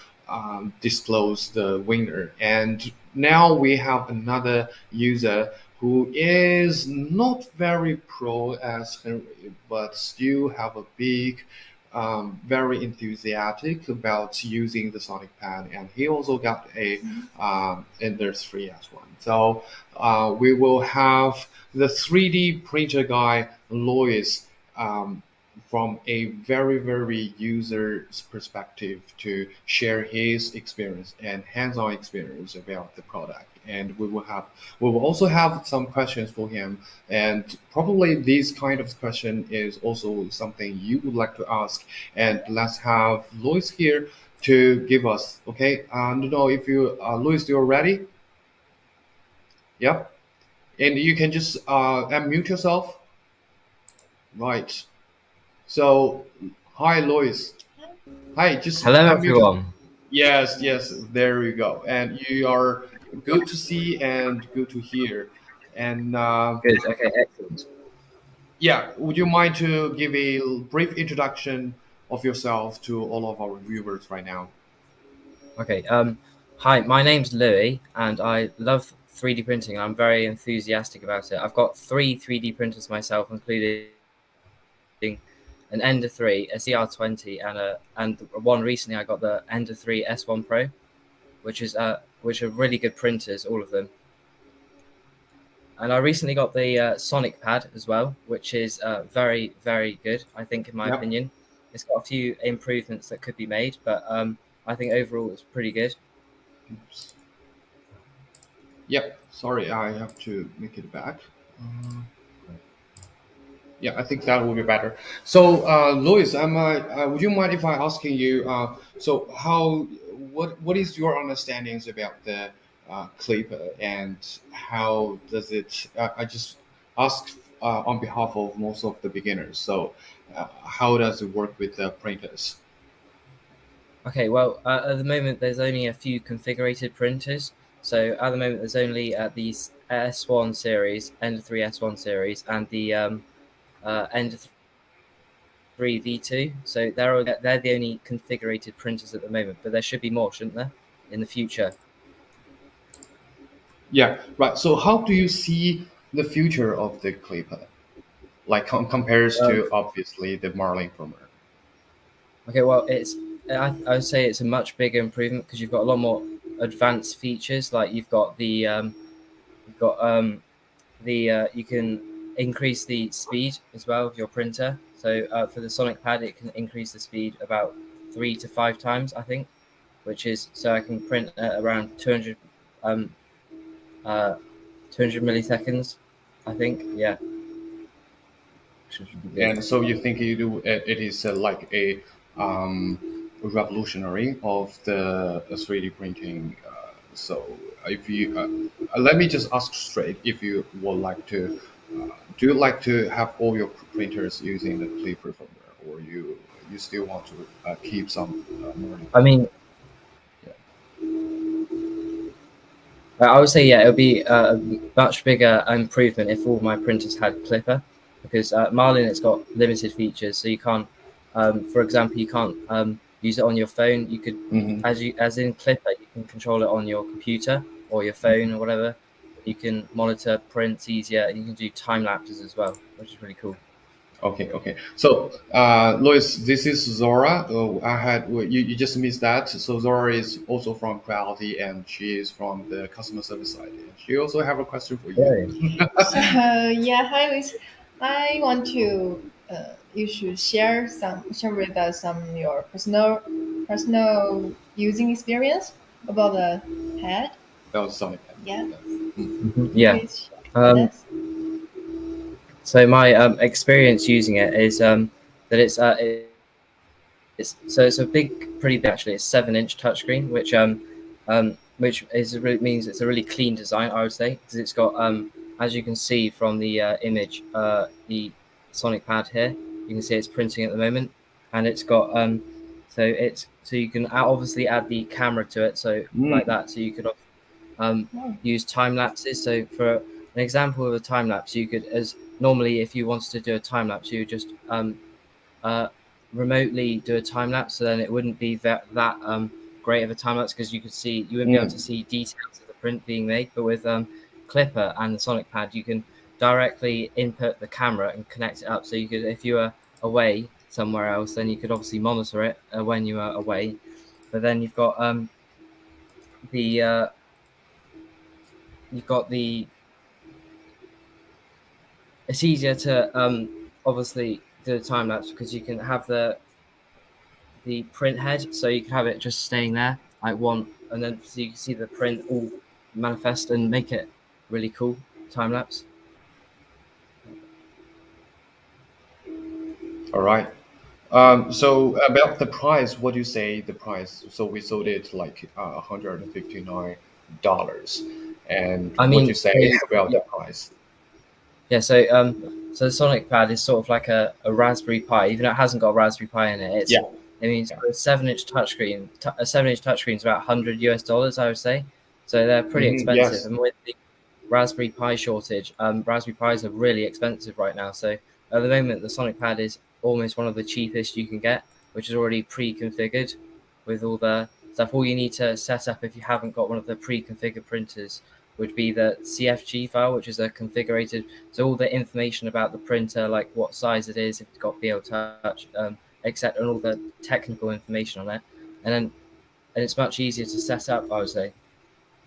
disclose the winner. And now we have another user who is not very pro as Henry, but still have a big, very enthusiastic about using the Sonic Pad, and he also got a Ender's 3S one. So we will have the 3D printer guy, Lois, um, from a very user's perspective to share his experience and hands-on experience about the product. And we will also have some questions for him, and probably this kind of question is also something you would like to ask. And let's have Louis here to give us. Okay, I don't know if you, Louis, you're ready. Yep, and you can just unmute yourself. Right. So, hi, Louis. Hi, just Hello, unmute. everyone. Yes, yes, there you go. And you are good to see and good to hear. And Good. Okay, excellent. yeah, would you mind to give a brief introduction of yourself to all of our viewers right now? Okay. Hi, my name's Louis, and I love 3D printing. I'm very enthusiastic about it. I've got three 3D printers myself, including an Ender 3, a CR20, and one recently I got the Ender 3 S1 Pro, which are really good printers, all of them. And I recently got the Sonic Pad as well, which is very good. I think, in my Yep. opinion, it's got a few improvements that could be made, but I think overall it's pretty good. Oops. Yep. Sorry, I have to make it back. Uh, Yeah, I think that will be better. So, Louis, would you mind if I asking you? So, what is your understandings about the clip and how does it? I just ask on behalf of most of the beginners. So, how does it work with the printers? Okay, well, at the moment there's only a few configurated printers. So at the moment there's only the S1 series, Ender 3 S1 series, and the Ender 3 V2. So they're the only configurated printers at the moment, but there should be more, shouldn't there, in the future? Yeah, right. So, how do you see the future of the clipper? Like compares Um, to obviously the Marlin Premier. okay, well, I would say it's a much bigger improvement because you've got a lot more advanced features. Like you've got you can increase the speed as well of your printer. So for the Sonic Pad, it can increase the speed about 3 to 5 times, I think, which is so I can print at around 200 um, uh, 200 milliseconds, I think. Yeah, which should be good. And so you think it is like a um, revolutionary of the 3D printing. So if you let me just ask straight, if you would like to, do you like to have all your printers using the Clipper firmware, or you still want to keep some learning I mean, Yeah. I would say yeah, it would be a much bigger improvement if all my printers had Clipper, because Marlin it's got limited features, so you can't, for example, you can't use it on your phone. You could, Hmm. as in Clipper, you can control it on your computer or your phone or whatever. You can monitor prints easier, and you can do time lapses as well, which is really cool. Okay, okay. So, Lois, this is Zora. You just missed that. So Zora is also from Quality, and she is from the customer service side. And she also have a question for you. Really? So yeah, hi Liz. I want to you should share with us some your personal using experience about the pad. About Sonic Pen. Yeah, Yeah. Mm. Yeah. please share with Um, us. so my experience using it is that it's a big, pretty big actually. It's 7-inch touchscreen, which is really means it's a really clean design. I would say because it's got as you can see from the image, the Sonic Pad here, you can see it's printing at the moment, and it's got so you can obviously add the camera to it, so like Mm. that, so you could um, Oh, use time lapses. So for an example of a time lapse, you could as normally if you wanted to do a time lapse, you would just uh, remotely do a time lapse, so then it wouldn't be that great of a time lapse because you wouldn't be able to Mm. see details of the print being made. But with Clipper and the Sonic Pad, you can directly input the camera and connect it up. So you could, if you were away somewhere else, then you could obviously monitor it when you are away. But then the you've got the it's easier to obviously do a time lapse because you can have the print head, so you can have it just staying there like one, and then so you can see the print all manifest and make it really cool time lapse. All right. So about the price, what do you say the price? So we sold it like $159, and I what do you mean, say about yeah, the price? yeah. So the Sonic Pad is sort of like a Raspberry Pi, even though it hasn't got a Raspberry Pi in it. Yeah, It means yeah. for a 7-inch touchscreen, a 7-inch touchscreen is about $100, I would say. So they're pretty Hmm. expensive, Yes. and with the Raspberry Pi shortage, Raspberry Pis are really expensive right now. So at the moment, the Sonic Pad is almost one of the cheapest you can get, which is already pre-configured with all the stuff. All you need to set up if you haven't got one of the pre-configured printers would be the CFG file, which is a configured. So all the information about the printer, like what size it is, if it's got BL Touch, etc., and all the technical information on it, and it's much easier to set up, I would say.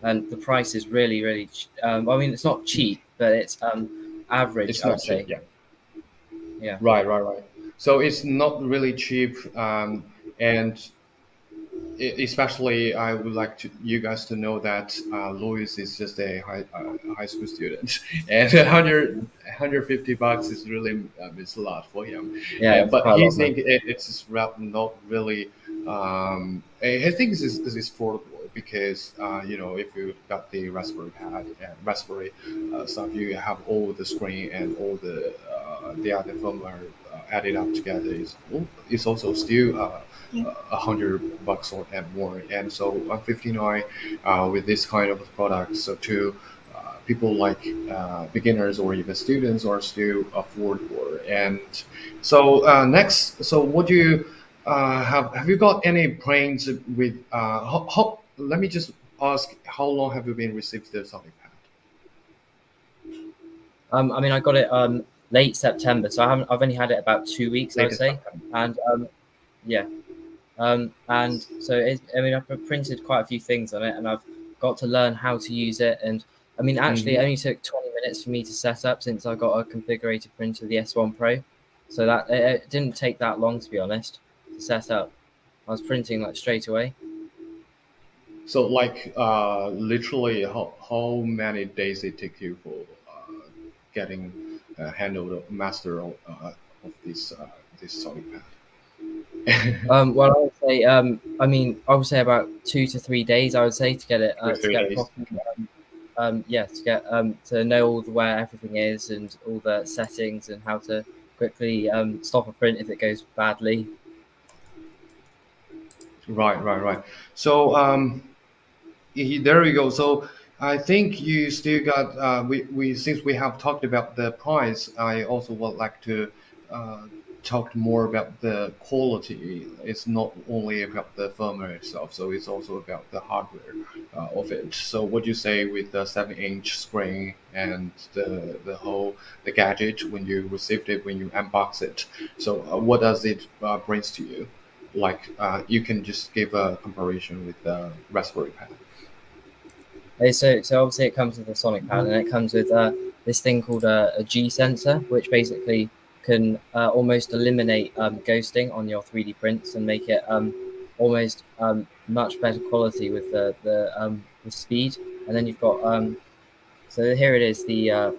And the price is really. I mean, it's not cheap, but it's average, It's I would not cheap. say. Yeah. Yeah. Right, right, right. So it's not really cheap, and especially I would like to you guys to know that Louis is just a high school student, and 150 bucks is really it's a lot for him, Yeah, it's but quite a he lot of money. think it's just not really. I think it's affordable because if you got the Raspberry Pad and Raspberry stuff, you have all the screen and all the other firmware added up together is also still. yeah. 100 bucks or and more. And so 159 with this kind of product, so to people like beginners or even students are still affordable. And so next, so what do you have you got any plans with let me just ask, how long have you been received the Sonic Pad? I mean, I got it late September, so I've only had it about 2 weeks, I would Latest say. September. And yeah, and so I mean, I've printed quite a few things on it, and I've got to learn how to use it. And I mean, actually, it Hmm. only took 20 minutes for me to set up since I got a configured printer, the S1 Pro. So that it didn't take that long, to be honest, to set up. I was printing like straight away. So like literally how many days it take you for getting handled master of this Sonic Pad? Well, I would say, I would say about 2 to 3 days. I would say to get it, For to three get days. properly, yeah, to get to know all the, where everything is and all the settings and how to quickly stop a print if it goes badly. Right, right, right. So there we go. So I think you still got we since we have talked about the price, I also would like to uh, talk more about the quality. It's not only about the firmware itself, so it's also about the hardware of it. So what do you say with the 7-inch screen and the whole the gadget when you received it, when you unbox it? So what does it brings to you? Like you can just give a comparison with the Raspberry Pi. So obviously it comes with a Sonic pad, and it comes with this thing called a G sensor, which basically can almost eliminate ghosting on your 3D prints and make it almost much better quality with the speed. And then you've got so here it is, the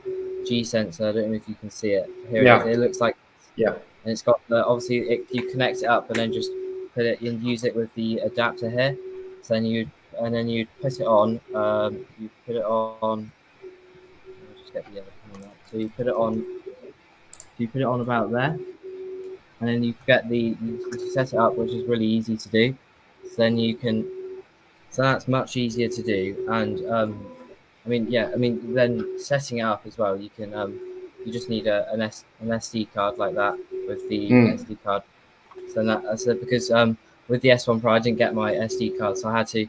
G sensor. I don't know if you can see it. Here it is. Yeah, It looks like, yeah. and it's got obviously you connect it up and then just put it and use it with the adapter here. So then you put it on. You put it on. Let me just get the other camera up. So you put it on about there, and then you get you set it up, which is really easy to do. So then you can so that's much easier to do, and I mean, yeah, I mean, then setting it up as well. You can you just need an SD card like that with the Mm. SD card. So that's it, because with the S1 Pro, I didn't get my SD card, so I had to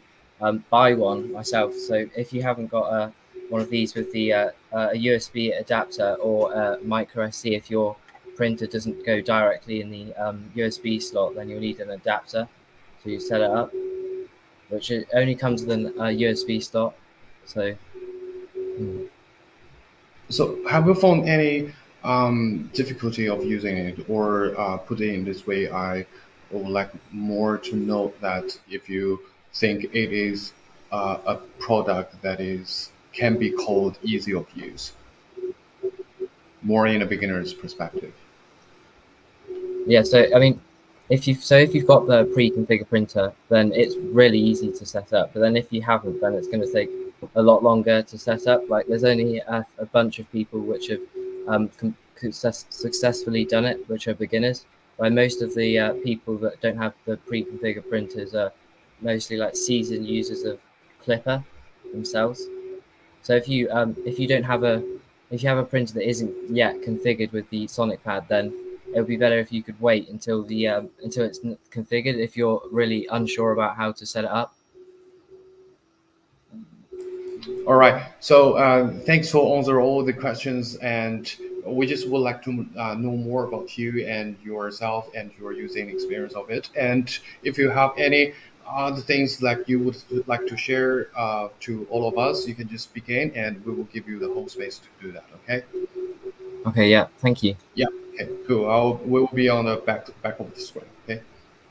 buy one myself. So if you haven't got one of these with a USB adapter or a micro SD, if your printer doesn't go directly in the USB slot, then you'll need an adapter to set it up, which it only comes with a USB slot. So So have you found any difficulty of using it, or put it in this way? I would like more to know that if you think it is a product that is can be called easy of use, more in a beginner's perspective. yeah, so I mean, if you've got the pre-configured printer, then it's really easy to set up. But then if you haven't, then it's going to take a lot longer to set up. Like there's only a bunch of people which have successfully done it, which are beginners. Where most of the people that don't have the pre-configured printers are mostly like seasoned users of Clipper themselves. So if you don't have a if you have a printer that isn't yet configured with the Sonic Pad, then it would be better if you could wait until the until it's configured if you're really unsure about how to set it up. All right. So thanks for answer all the questions, and we just would like to know more about you and yourself and your using experience of it. And if you have any other things like you would like to share to all of us, you can just begin, and we will give you the whole space to do that. Okay. Okay, yeah, thank you. Yeah. Okay. Cool. We will be on the back of the screen. Okay.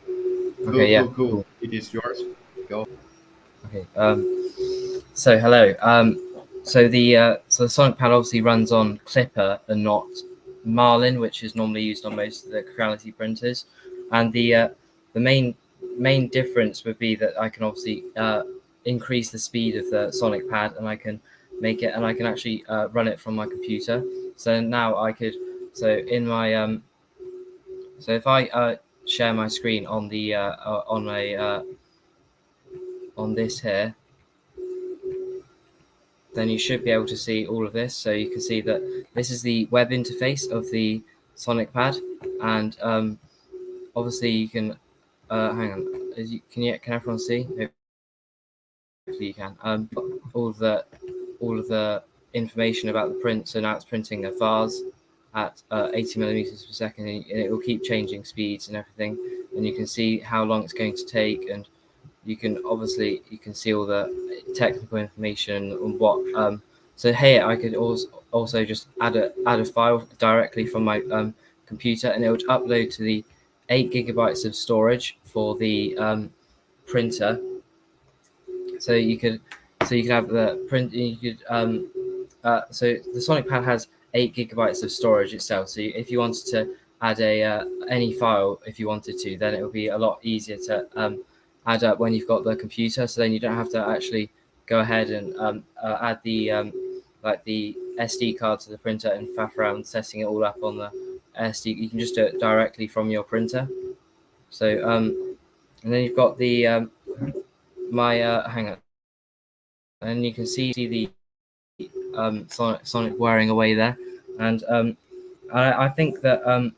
Cool. Okay, yeah, Cool. Cool. cool. It is yours. Go. Okay. So hello. So the Sonic Pad obviously runs on Clipper and not Marlin, which is normally used on most of the Creality printers. And the main difference would be that I can obviously increase the speed of the Sonic Pad, and I can make it, and I can actually run it from my computer. So now I could, so in my so if I share my screen on the on this here, then you should be able to see all of this. So you can see that this is the web interface of the Sonic Pad, and obviously you can hang on. Can everyone see? Hopefully you can. All of the all of the information about the print. So now it's printing a vase at 80 millimeters per second, and it will keep changing speeds and everything. And you can see how long it's going to take, and you can see all the technical information on what so here I could also just add a file directly from my computer, and it would upload to the 8 gigabytes of storage for the printer. So you could have the print. You could so the Sonic Pad has 8 gigabytes of storage itself. So if you wanted to add a any file if you wanted to, then it will be a lot easier to add up when you've got the computer. So then you don't have to actually go ahead and add the like the SD card to the printer and faff around setting it all up on the SD. You can just do it directly from your printer. So and then you've got the my hang on, and you can see the Sonic wearing away there, and I think that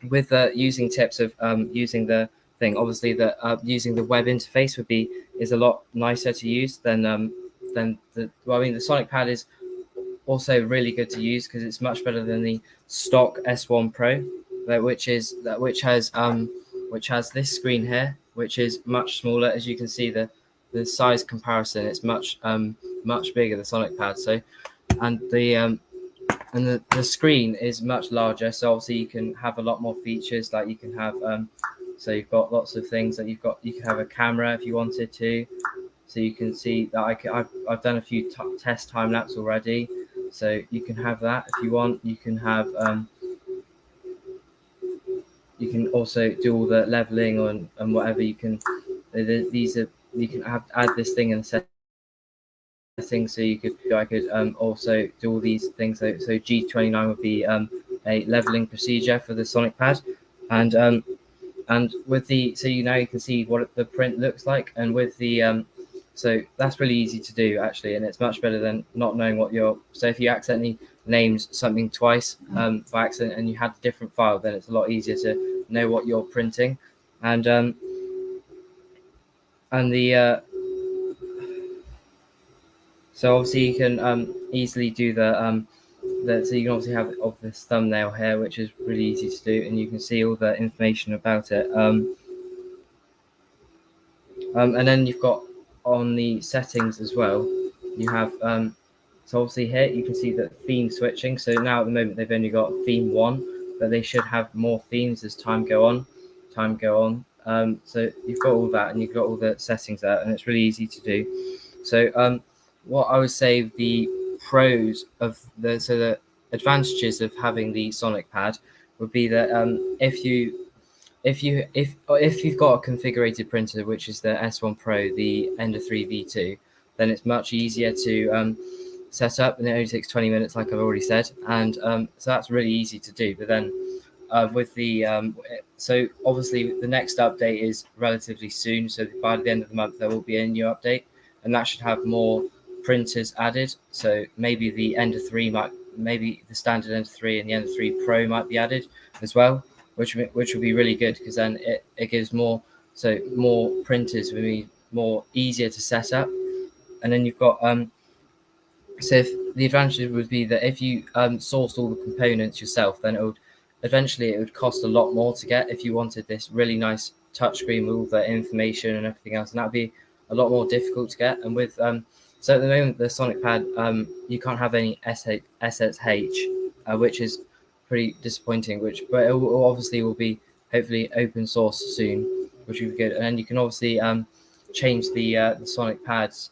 with using tips of using the thing, obviously that using the web interface is a lot nicer to use than the. Well, I mean, the Sonic Pad is also really good to use because it's much better than the stock S1 Pro, which has this screen here, which is much smaller. As you can see, the size comparison, it's much bigger, the Sonic Pad. So and the screen is much larger, so obviously you can have a lot more features. Like you can have so you've got lots of things that you can have a camera if you wanted to, so you can see that I've done a few test time lapse already, so you can have that if you want. You can have you can also do all the leveling and whatever. You can these are you can add this thing in the settings, so I could also do all these things. So G29 would be a leveling procedure for the Sonic Pad, and with the so now you can see what the print looks like, and with the so that's really easy to do actually, and it's much better than not knowing what you're. So if you accidentally named something twice by accident and you had a different file, then it's a lot easier to know what you're printing, and the so obviously you can easily do so you can obviously have of this thumbnail here, which is really easy to do, and you can see all the information about it. And then you've got on the settings as well, you have so obviously here you can see the theme switching. So now at the moment they've only got theme 1, but they should have more themes as time go on. So you've got all that, and you've got all the settings there, and it's really easy to do. So what I would say the pros of the advantages of having the Sonic Pad would be that if you've got a configurated printer, which is the S1 Pro, the Ender 3 V2, then it's much easier to set up, and it only takes 20 minutes, like I've already said, and so that's really easy to do. But then with the so obviously the next update is relatively soon, so by the end of the month there will be a new update, and that should have more printers added. So maybe maybe the standard Ender 3 and the Ender 3 Pro might be added as well, which will be really good, because then it gives more printers will be more easier to set up. And then you've got so if the advantage would be that if you sourced all the components yourself, then it would cost a lot more to get if you wanted this really nice touchscreen with all the information and everything else, and that'd be a lot more difficult to get. And with so at the moment the Sonic Pad you can't have any SSH, which is pretty disappointing. But obviously will be hopefully open source soon, which would be good. And then you can obviously change the Sonic Pads.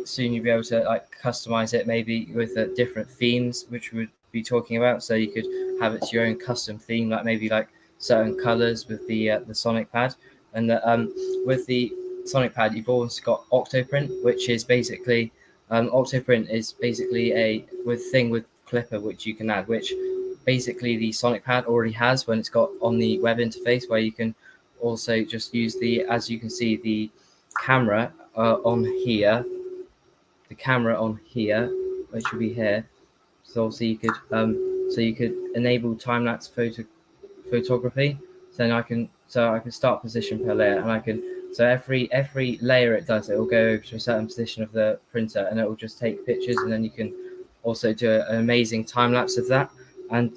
Soon you'll be able to like customize it maybe with different themes, which we would be talking about. So you could have it to your own custom theme, like maybe like certain colors with the Sonic Pad. And with the Sonic Pad, you've also got Octoprint, which is basically Octoprint is basically a thing with Clipper, which you can add, which basically the Sonic Pad already has when it's got on the web interface, where you can also just use as you can see, the camera on here, which will be here. So obviously you could enable time lapse photography. So I can start position per layer, and I can every layer it does, it will go over to a certain position of the printer, and it will just take pictures, and then you can also do an amazing time lapse of that. And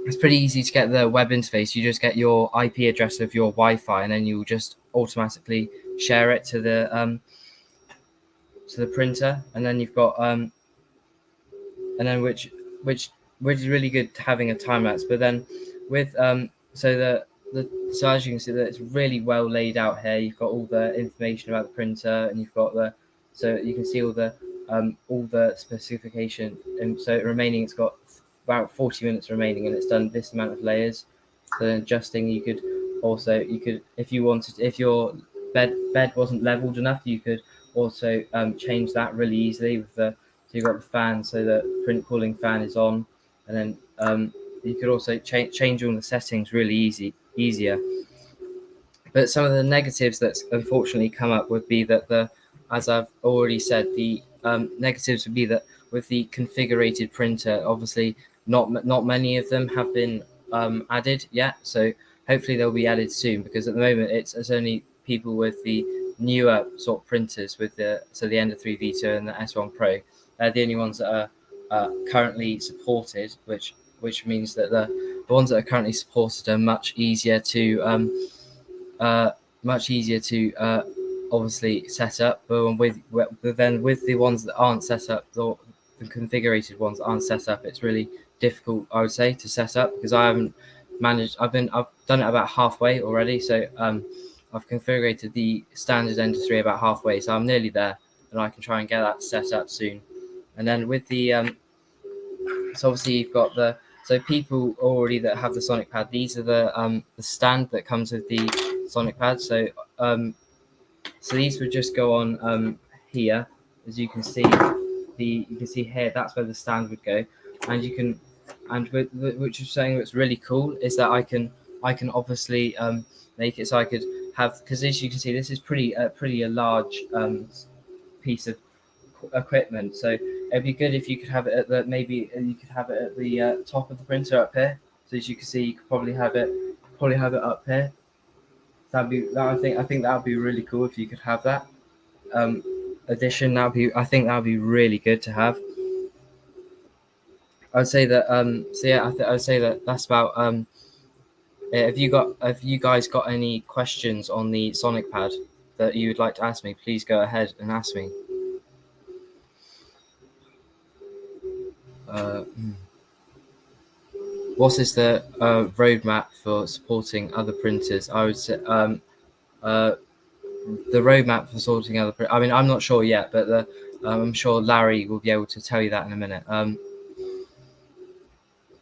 it's pretty easy to get the web interface. You just get your IP address of your Wi-Fi, and then you will just automatically share it to the printer, and then you've got and then which is really good having a time lapse. But then with so as you can see that it's really well laid out here. You've got all the information about the printer, and you've got so you can see all the specification. And so remaining, it's got about 40 minutes remaining and it's done this amount of layers. So then adjusting, you could if you wanted, if your bed wasn't leveled enough, you could also change that really easily with the, so you've got the fan, so the print cooling fan is on, and then you could also change all the settings really easier. But some of the negatives that's unfortunately come up would be that as I've already said, the negatives would be that with the configurated printer, obviously not many of them have been added yet. So hopefully they'll be added soon, because at the moment it's only people with the newer sort of printers with the Ender 3 Vita and the S1 Pro. They're the only ones that are currently supported, which means that the ones that are currently supported are uh, much easier to obviously set up. But then with the ones that aren't set up, the configurated ones that aren't set up, it's really difficult, I would say, to set up, because I haven't managed. I've done it about halfway already. So I've configured the standard Ender 3 about halfway, so I'm nearly there, and I can try and get that set up soon. And then with the so obviously you've got the, so people already that have the Sonic Pad, these are the stand that comes with the Sonic Pad. Um, so these would just go on here, as you can see. You can see here, that's where the stand would go, and you can, and which is saying what's really cool is that I can obviously make it so I could have, because as you can see, this is pretty a large piece of equipment. So it'd be good if you could have it at the, maybe you could have it at the top of the printer up here. So as you can see, you could probably have it up here. I think that would be really cool if you could have that addition. I think that would be really good to have. I would say that so yeah, I would say that that's about yeah, have you guys got any questions on the Sonic Pad that you would like to ask me? Please go ahead and ask me. Hmm. What is the roadmap for supporting other printers? I would say uh, the roadmap for supporting other printers. I mean, I'm not sure yet, but I'm sure Larry will be able to tell you that in a minute.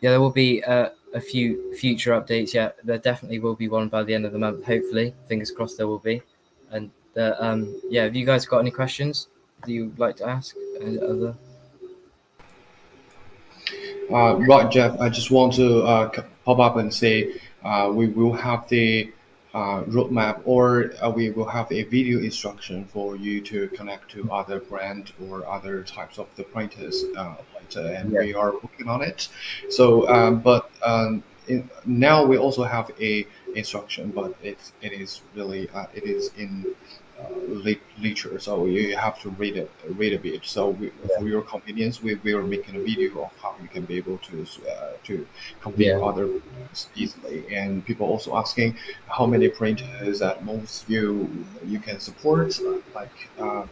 Yeah, there will be a few future updates. Yeah, there definitely will be one by the end of the month. Hopefully, fingers crossed there will be. And yeah, have you guys got any questions that you would like to ask? Any other? Right, Jeff. I just want to pop up and say we will have the roadmap, or we will have a video instruction for you to connect to other brand or other types of the printers later, and Yeah, we are working on it. So, but now we also have a instruction, but it is really it is in literature, so you have to read a bit. So yeah, for your convenience, we are making a video of how you can be able to configure yeah, other printers easily. And people also asking how many printers at most you can support,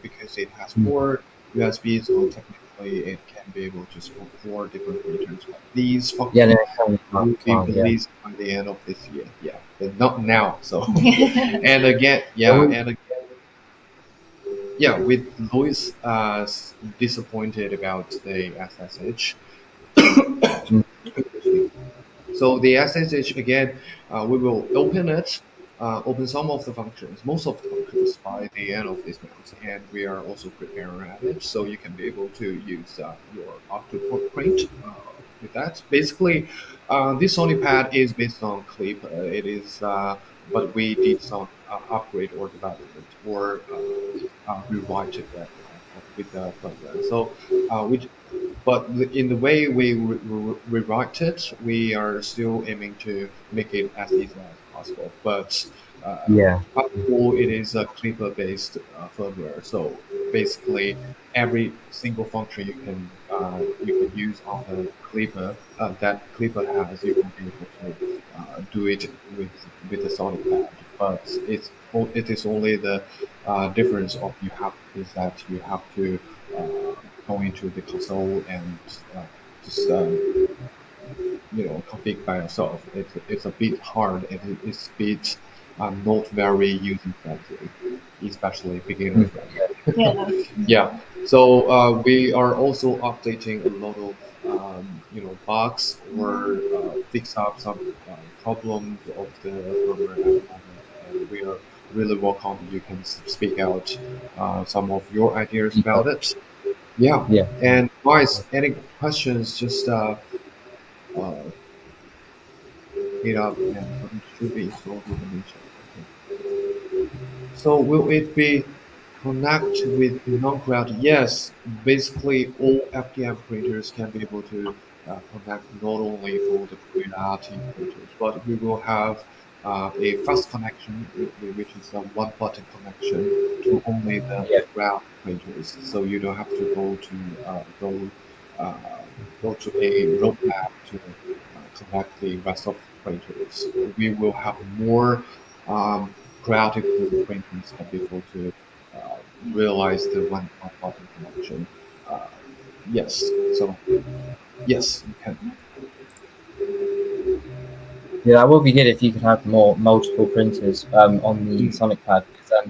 because it has mm. four USB, so technically it can be able to support four different printers. But these Yeah. No, functions will be yeah. released by the end of this year. Yeah, but not now. So, and again, yeah, Oh, and yeah, with Louis disappointed about the SSH. mm. So the SSH again, we will open it, open some of the functions, most of the functions by the end of this month, and we are also preparing at it, so you can be able to use your octoport print with that. Basically, this Sony pad is based on Clip. It is, but we did some upgrade or development or rewrite it with the firmware. So we but in the way we rewrite it, we are still aiming to make it as easy as possible. But Yeah. after all, it is a Clipper-based firmware. So basically, every single function you can use on the Clipper that Clipper has, you can be able to do it with the Sonic Pad. But it is only the difference of you have is that you have to go into the console and just config by yourself. It's a bit hard and it's a bit not very user friendly, especially beginner Mm. friendly. Yeah. Yeah. So we are also updating a lot of bugs or fix up some problems of the firmware at the moment, and we are really welcome. You can speak out some of your ideas about feedback. it. Yeah. Yeah. And guys, any questions? Just uh, hit up, and it should be installed with the mention. Okay. So will it be connect with non-creative? Yes, basically all FDM printers can be able to connect not only for the creative printers, but we will have a fast connection, which is a one-button connection to only the Yeah. creative printers. So you don't have to uh, go to a roadmap to connect the rest of the printers. We will have more creative printers can be able to uh, realize the one button connection. Uh, yes, so yes, you can. Yeah, that would be good if you could have more multiple printers on the Mm. Sonic Pad. 'Cause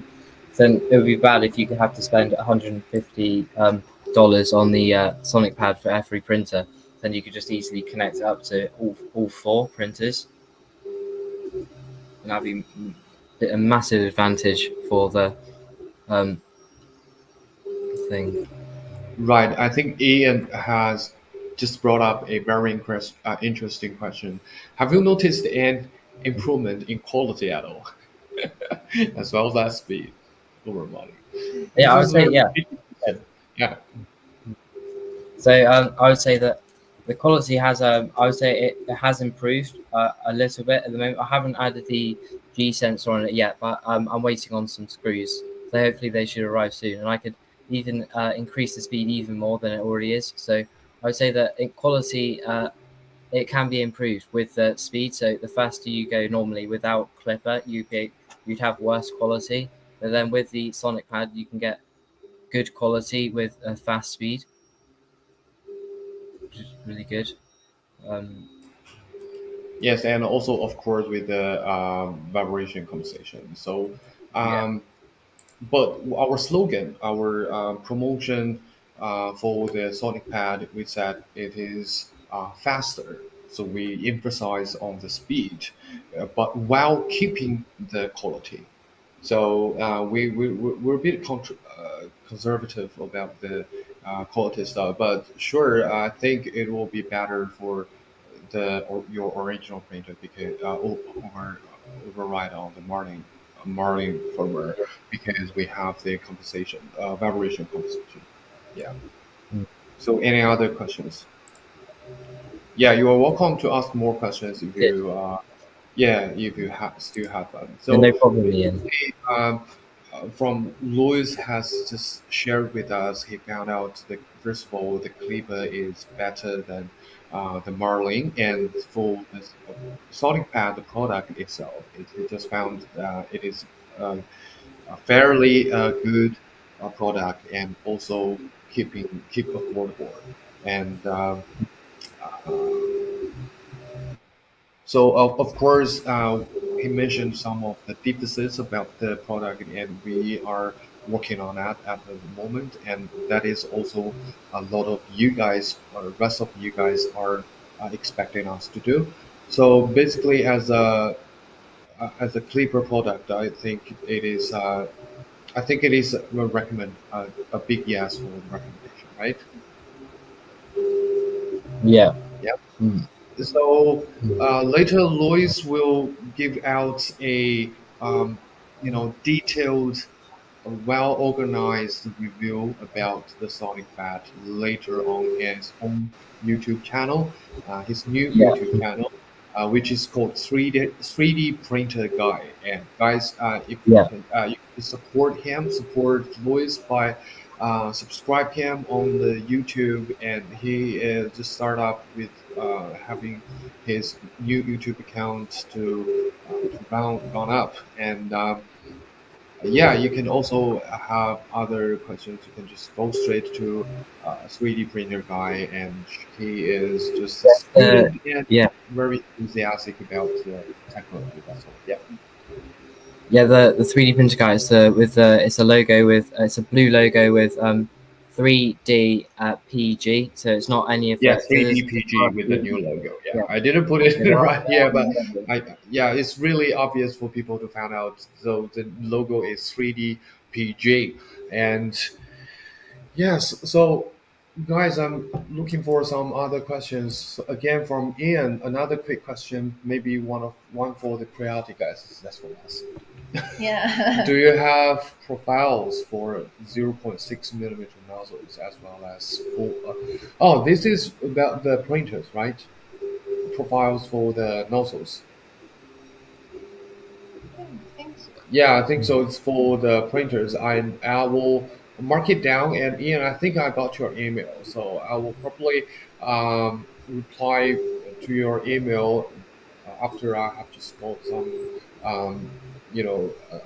then it would be bad if you could have to spend $150 on the Sonic Pad for every printer. Then you could just easily connect it up to all four printers, and that'd be a massive advantage for the um, thing. Right. I think Ian has just brought up a very interesting question. Have you noticed an improvement in quality at all, as well as speed over money? Yeah, This I is would a say very yeah. big question. Yeah. So I would say that the quality has I would say it has improved a little bit at the moment. I haven't added the G sensor on it yet, but I'm waiting on some screws. So hopefully they should arrive soon, and I could even increase the speed even more than it already is. So I would say that in quality it can be improved with the speed. So the faster you go normally without Clipper, you'd have worse quality. But then with the Sonic Pad, you can get good quality with a fast speed, which is really good. Um, Yes, and also of course with the vibration compensation. So, yeah, um, but our slogan, our promotion for the Sonic Pad, we said it is faster. So we emphasize on the speed, but while keeping the quality. So we're a bit conservative about the quality stuff, but sure, I think it will be better for your original printer because override on the Marlin firmware because we have the compensation, vibration compensation. Yeah. mm. So any other questions? Yeah, you are welcome to ask more questions if Good. you yeah, if you still have them. Yeah, no So problem, Ian. basically, from Louis has just shared with us, he found out that first of all, the Clipper is better than the Marlin, and for this Sonic Pad, the product itself, he just found it is uh, a fairly good product and also keep affordable. And so, of course, he mentioned some of the deficits about the product, and we are working on that at the moment. And that is also a lot of you guys, or rest of you guys, are expecting us to do. So, basically, as a Clipper product, I think it is. I think it is recommend a big yes for the recommendation, right? Yeah. Yeah. Mm. So Mm. later, Lois will give out a detailed, well organized review about the Sonic Bat later on his own YouTube channel, his new Yeah. YouTube channel, which is called 3D Printer Guy. And guys, if Yeah. you can support him, support Lois by subscribe him on the YouTube, and he just start up with having his new YouTube account to run up and. Yeah, you can also have other questions. You can just go straight to 3D printer guy, and he is just a Uh, student and yeah. very enthusiastic about the technology. That's all. Yeah. Yeah, the 3D printer guy. It's the with the it's a logo with it's a blue logo with 3D PG. So it's not any of Yeah, the. So 3D PG with the new logo. Yeah, I didn't put it yeah, there are, right here, but yeah, it's really obvious for people to find out. So the logo is 3D PG, and yes, so guys, I'm looking for some other questions again from Ian. Another quick question, maybe one for the creative guys. That's for us. Yeah. Do you have profiles for 0.6 millimeter nozzles as well as for? Oh, this is about the printers, right? Profiles for the nozzles. I think so. Yeah, I think so. It's for the printers. I will mark it down. And Ian, I think I got your email, so I will probably reply to your email after I have just got some um,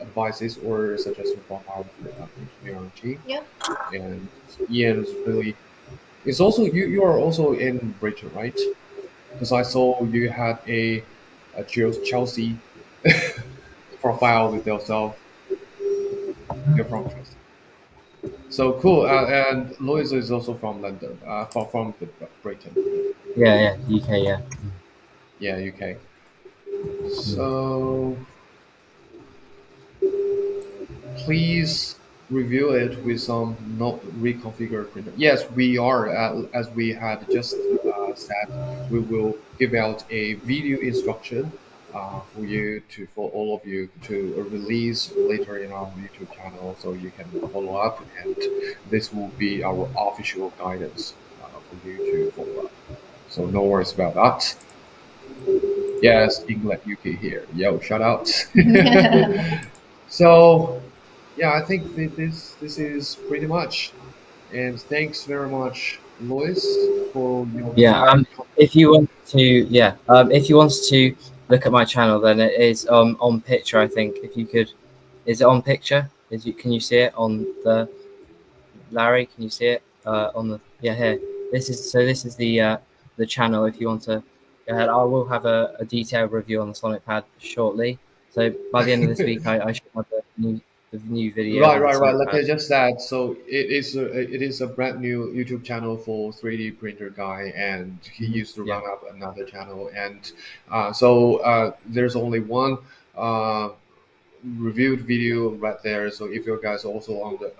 advices or suggestion from our engineering team. Yeah. And Ian is really. It's also you. You are also in Britain, right? Because I saw you had a Chelsea profile with yourself. You're from Chelsea. So cool. And Louis is also from London, from the Britain. Yeah, yeah, UK, yeah. yeah, UK. Mm. So please review it with some not reconfigured printer. Yes, we are, as we had just said, we will give out a video instruction for all of you to release later in our YouTube channel, so you can follow up, and this will be our official guidance for you to follow up. So no worries about that. Yes, England, UK here. Yo, shout out. So yeah, I think this is pretty much. And thanks very much, Lois, for your Yeah. time. If you want to, yeah, if you want to look at my channel, then it is on picture. I think if you could, is it on picture? Can you see it on the Larry? Can you see it on the yeah here? This is the channel. If you want to go ahead, I will have a detailed review on the Sonic Pad shortly. So by the end of this week, I should have the new video Right, on the right, right. Sonic Like I Pad. just said, so it is a brand new YouTube channel for 3D printer guy, and he used to Yeah. run up another channel, and so there's only one uh, reviewed video right there. So if you guys are also on the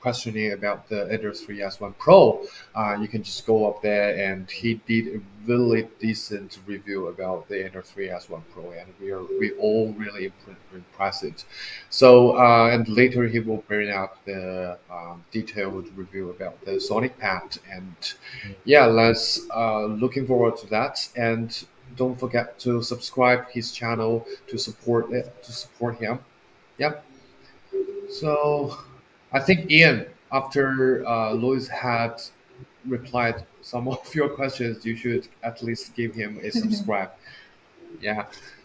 questioning about the Ender 3S1 Pro, you can just go up there, and he did a really decent review about the Ender 3S1 Pro, and we all really impressed. So and later he will bring up the detailed review about the Sonic Pad, and yeah, let's looking forward to that. And don't forget to subscribe his channel to support him. Yep. So I think Ian, after Louis had replied some of your questions, you should at least give him a subscribe. Yeah.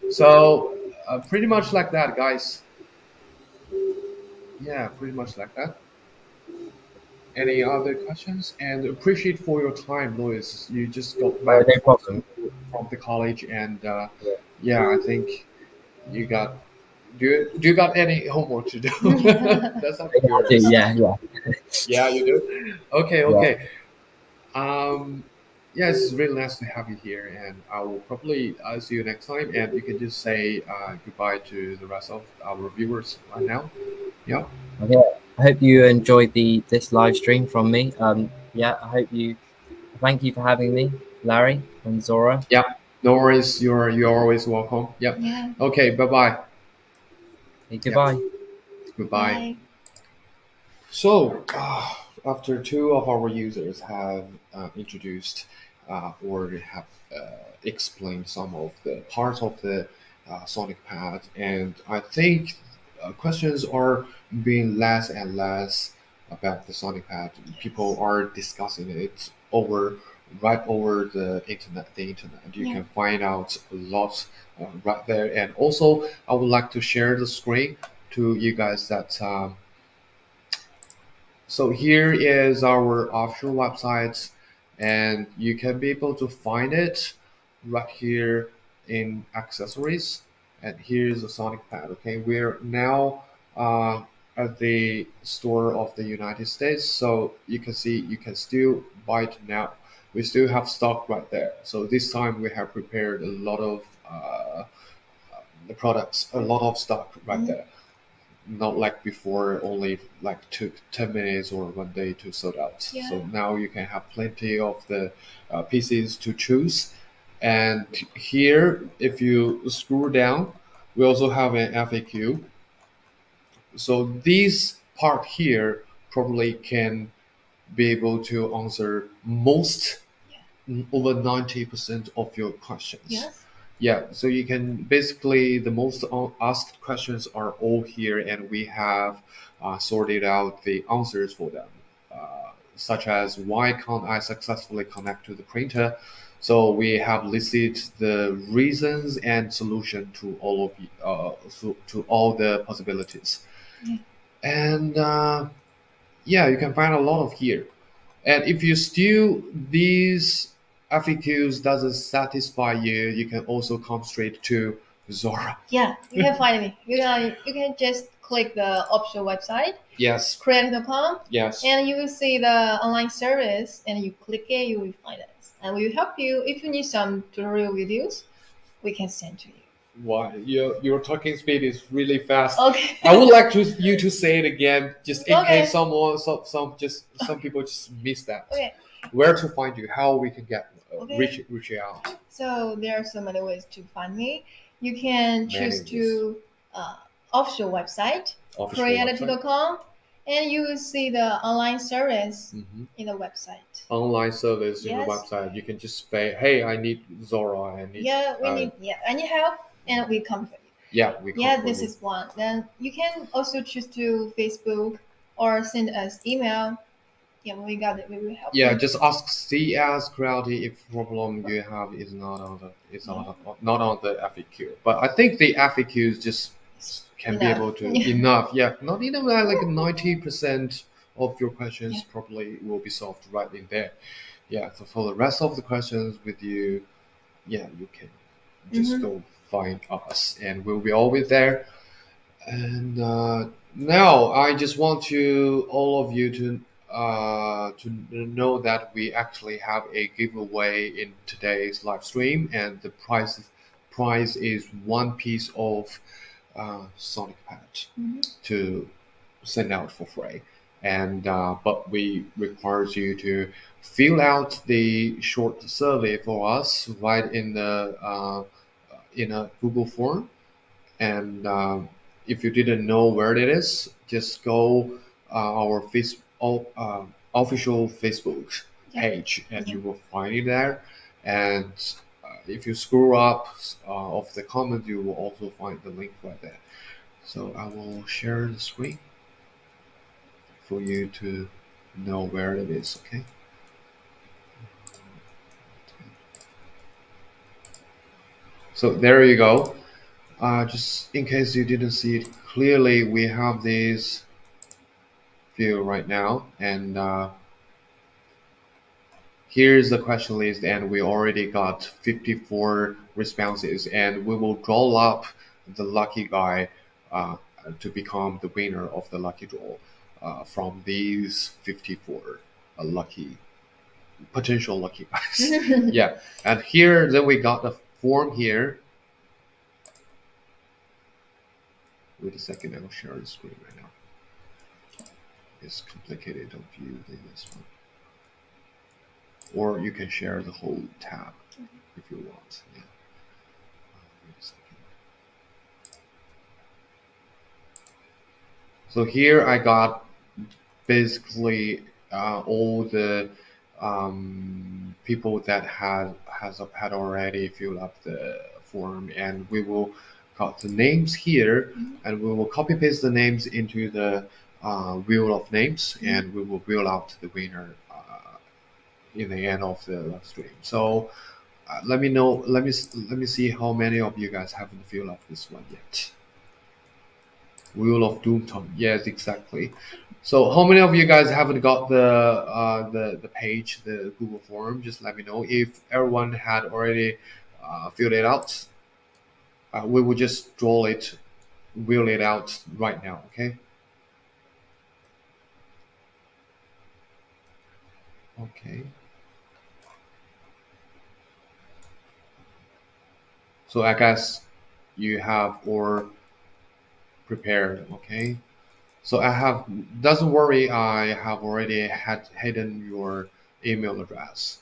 So pretty much like that, guys. Yeah, pretty much like that. Any other questions? And appreciate for your time, Louis. You just got back No from problem. school, from the college, and Yeah. yeah, I think you got. Do you got any homework to do? That's I'm Yeah, I do. curious. Yeah, yeah, Yeah, you do. Okay, yeah. okay. Um, yeah, it's really nice to have you here, and I will probably see you next time. And you can just say goodbye to the rest of our viewers right now. Yeah. Okay. I hope you enjoyed this live stream from me. Yeah, I hope you. Thank you for having me, Larry and Zora. Yeah. No worries. You're always welcome. Yep. Yeah. Okay. Bye bye. Okay, Yep. goodbye. Goodbye. Bye. So, after two of our users have introduced or have explained some of the parts of the Sonic Pad, and I think questions are being less and less about the Sonic Pad. People are discussing it right over the internet. The internet, you Yeah. can find out a lot right there. And also, I would like to share the screen to you guys that. So here is our offshore website, and you can be able to find it right here in accessories. And here's a Sonic Pad. Okay, we're now at the store of the United States, so you can see you can still buy it now. We still have stock right there. So this time we have prepared a lot of the products, a lot of stock right Mhm. there. Not like before, only like took 10 minutes or one day to sort out. Yeah. So now you can have plenty of the pieces to choose. And here, if you scroll down, we also have an FAQ. So this part here probably can be able to answer most, Yeah. over 90% of your questions. Yes. Yeah, so you can basically, the most asked questions are all here, and we have sorted out the answers for them, such as why can't I successfully connect to the printer? So we have listed the reasons and solution to all of to all the possibilities, Yeah. and yeah, you can find a lot of here. And if you still these FAQs doesn't satisfy you, you can also come straight to Zora. Yeah. You can find me. You can just click the official website, Yes, creative.com, yes. and you will see the online service, and you click it, you will find us, and we will help you. If you need some tutorial videos, we can send to you. Why your talking speed is really fast. Okay. I would like to you to say it again, just in Okay. case some people just miss that. Okay. Where to find you? How we can get Okay. reach you out? So there are so many ways to find me. You can Many choose ways. to official website, Official website. creativity.com, and you will see the online service Hmm. in the website. Online service in the Yes. website. You can just say, "Hey, I need Zora. I need Yeah, we need any help, and we come for you. yeah, we come Yeah, for this you. is one. Then you can also choose to Facebook or send us email. Yeah, when we got it, we will help Yeah, you. just ask CS Creality if problem you have is not on the not on the FAQ. But I think the FAQs just can be Enough. able to enough. Yeah, not even like 90% of your questions Yeah. probably will be solved right in there. Yeah, so for the rest of the questions with you, yeah, you can just Mm-hmm. go find us, and we'll be always there. And now I just want to all of you to know that we actually have a giveaway in today's live stream, and the prize is one piece of Sonic Patch Mm-hmm. to send out for free. And but we requires you to fill out the short survey for us right in a Google form, and if you didn't know where it is, just go our official Facebook Yeah. page, and Yeah. you will find it there. And if you scroll up of the comment, you will also find the link right there. So I will share the screen for you to know where it is. Okay. So there you go. Just in case you didn't see it clearly, we have this view right now, and here's the question list, and we already got 54 responses, and we will draw up the lucky guy uh, to become the winner of the lucky draw from these 54 lucky potential lucky guys. Yeah, and here then we got the form here. Wait a second, I'll share the screen right now. It's complicated to view this one, or you can share the whole tab if you want. Yeah. Wait a second. So here I got basically all the people that had already filled up the form, and we will got the names here, and we will copy paste the names into the wheel of names, and we will wheel out the winner in the end of the live stream. So let me know. Let me see how many of you guys haven't filled up this one yet. Wheel of Doomtown. Yes, exactly. So, how many of you guys haven't got the page, the Google form? Just let me know if everyone had already filled it out. We will just draw it, wheel it out right now. Okay. Okay. So I guess you have all prepared. Okay. So I have. Doesn't worry. I have already had hidden your email address.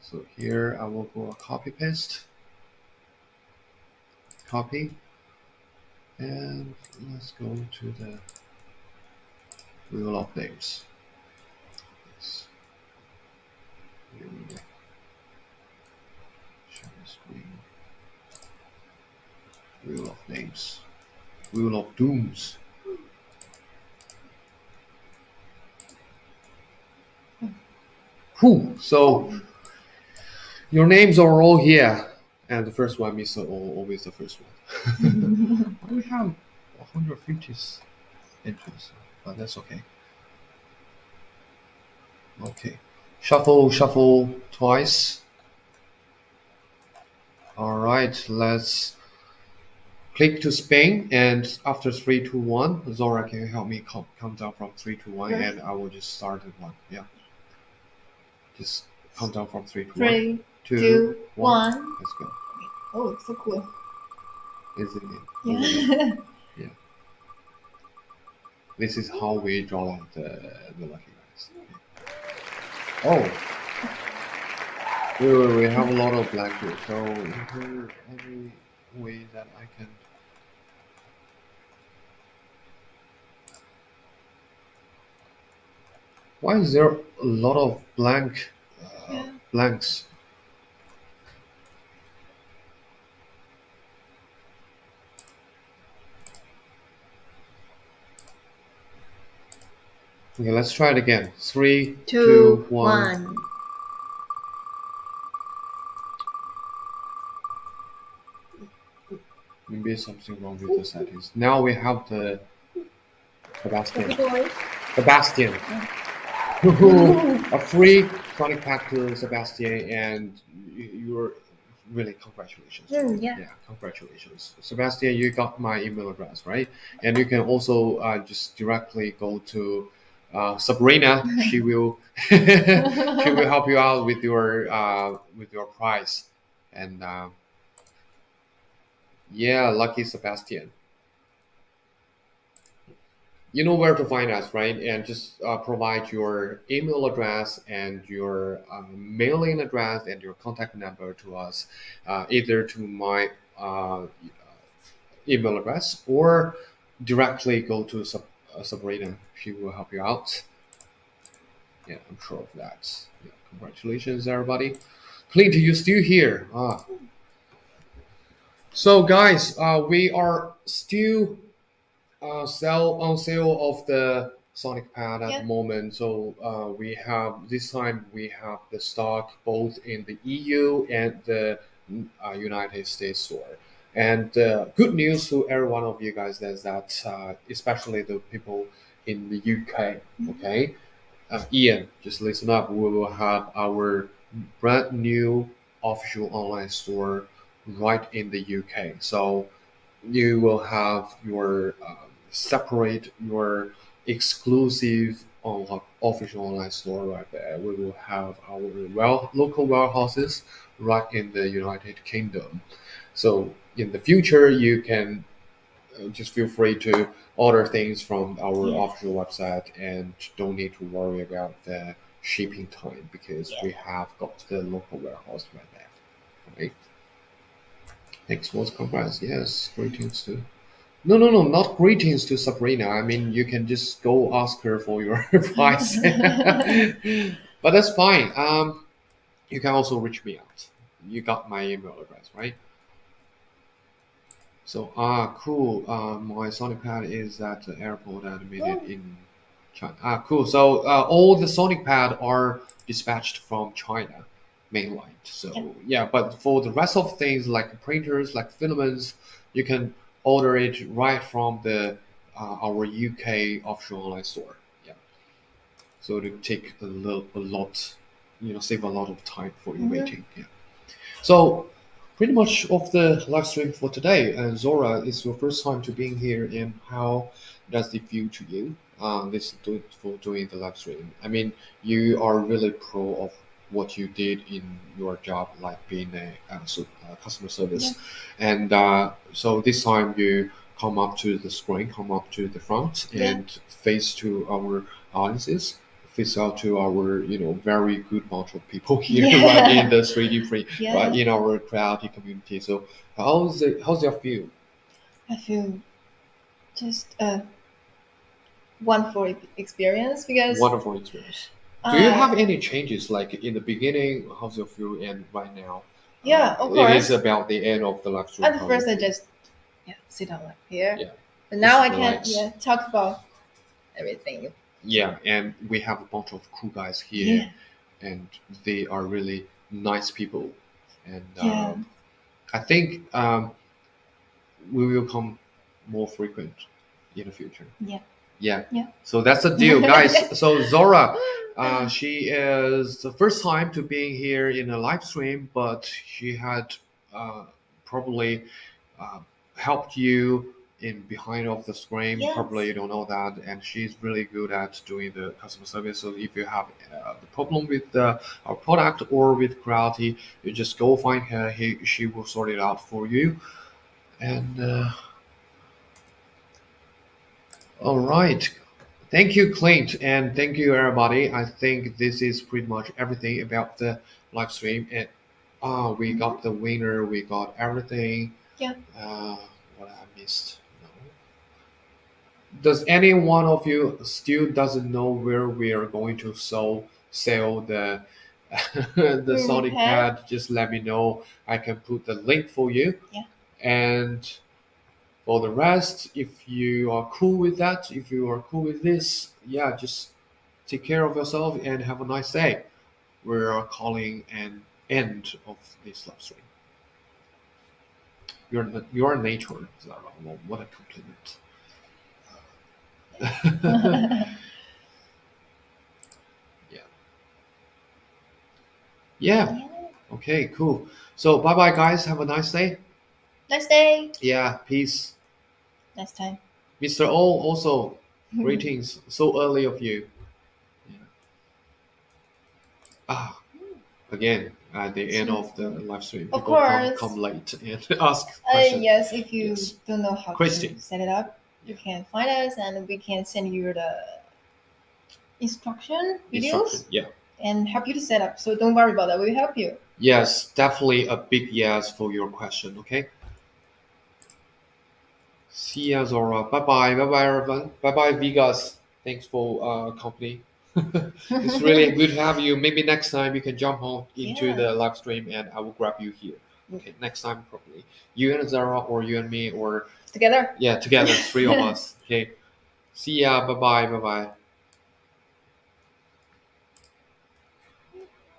So here I will go copy paste, copy, and let's go to the wheel of names. Yes. Share screen. Wheel of names. Wheel of dooms. Whew. So Oh, your names are all here, and the first one is always the first one. We have 150 entries, but that's okay. Okay. Shuffle, shuffle twice. All right, let's click to Spain, and after three, two, one, Zora, can you help me count down from three to one, sure. and I will just start at one. Yeah, just count down from three to one, Three, two, two, one. one. Let's go. Oh, it's so cool. Isn't it? Isn't it? Yeah. Yeah. This is how we draw out the lucky guys. Okay. Oh, we have a lot of black here. So is there any way that I can? Why is there a lot of Yeah. blanks? Okay, let's try it again. Three, two, Two, one. one. Maybe something wrong with the settings. Now we have the Sebastian. Happy boy. Sebastian. Ooh. A free Sonic pack to Sebastian, and you're really congratulations. Yeah. Yeah, congratulations, Sebastian. You got my email address, right? And you can also just directly go to Sabrina. She will she will help you out with your prize, and yeah, lucky Sebastian. You know where to find us, right? And just provide your email address and your mailing address and your contact number to us, either to my email address or directly go to Sabrina. She will help you out. Yeah, I'm sure of that. Yeah, congratulations, everybody. Clint, you still here? Ah. So, guys, we are still sell on sale of the Sonic Pad at the Yeah. moment. So we have this time we have the stock both in the EU and the United States store. And good news to every one of you guys is that especially the people in the UK. Okay, Ian, just listen up. We will have our brand new official online store right in the UK. So you will have your separate your exclusive official online store right there. We will have our local warehouses right in the United Kingdom. So in the future, you can just feel free to order things from our Yeah. official website and don't need to worry about the shipping time because Yeah. we have got the local warehouse right there. Right? Thanks for the congrats. Yes, greetings to. No, no, no, not greetings to Sabrina. I mean, you can just go ask her for your price. But that's fine. You can also reach me out. You got my email address, right? So, cool. My Sonic Pad is at the airport admitted Oh, in China. Cool. So, all the Sonic Pad are dispatched from China mainland. yeah. So, yeah, but for the rest of things like printers, like filaments, you can order it right from the our UK offshore online store. Yeah. So to take a lot, save a lot of time for you Mhm. waiting. Yeah. So pretty much of the live stream for today. And Zora, it's your first time to being here, and how does it feel to you? For doing the live stream. I mean, you are really pro of what you did in your job, like being a customer Yeah. service, and so this time you come up to the screen, come up to the front, Yeah. and face to our audiences, face out to our very good bunch of people here right in Yeah. the 3D free right Yeah. in our creative community. So how's your feel? I feel just wonderful experience because Wonderful experience. Do you uh have any changes like in the beginning? How's your feel and right now? yeah, of It is course. about the end of the live stream. At How you first I feel? just sit down like here. Yeah, But now just I can relax. talk about everything. Yeah, and we have a bunch of cool guys here, Yeah. and they are really nice people. And Yeah. I think we will come more frequent in the future. Yeah. Yeah. Yeah. So that's the deal, guys. So Zora, she is the first time to being here in a live stream, but she had probably uh, helped you in behind of the screen. Probably Yes. you don't know that, and she's really good at doing the customer service. So if you have the problem with our product or with Creality, you just go find her. She will sort it out for you. And all right. Thank you, Clint, and thank you, everybody. I think this is pretty much everything about the live stream. And we got the winner, we got everything. Yeah. Uh, what I missed? No. Does any one of you still doesn't know where we are going to sell the the Really Sonic pad. pad? Just let me know. I can put the link for you. Yeah. And for the rest, if you are cool with that, if you are cool with this, yeah, just take care of yourself and have a nice day. We are calling an end of this live stream. You're a nature, Zara. Well, what a compliment. Yeah. Yeah. Yeah. Okay, cool. So bye bye guys. Have a nice day. Nice day. Yeah, peace. Next time. Mr. O also greetings. So early of you. Yeah. Ah, again at the end of the live stream, Of people come course. late and ask questions. Yes, if you Yes. don't know how Christy. to set it up, you can find us and we can send you the instruction Instruction. videos Yeah. and help you to set up. So don't worry about that. We'll help you. Yes, definitely a big yes for your question. Okay. See ya, Zora. Bye bye. Bye bye, everyone. Bye bye, Vegas. Thanks for company. It's really good to have you. Maybe next time you can jump on into Yeah. the live stream and I will grab you here. Okay, next time probably. You and Zara or you and me or Together. yeah, together, three of us. Okay. See ya. Bye bye. Bye bye.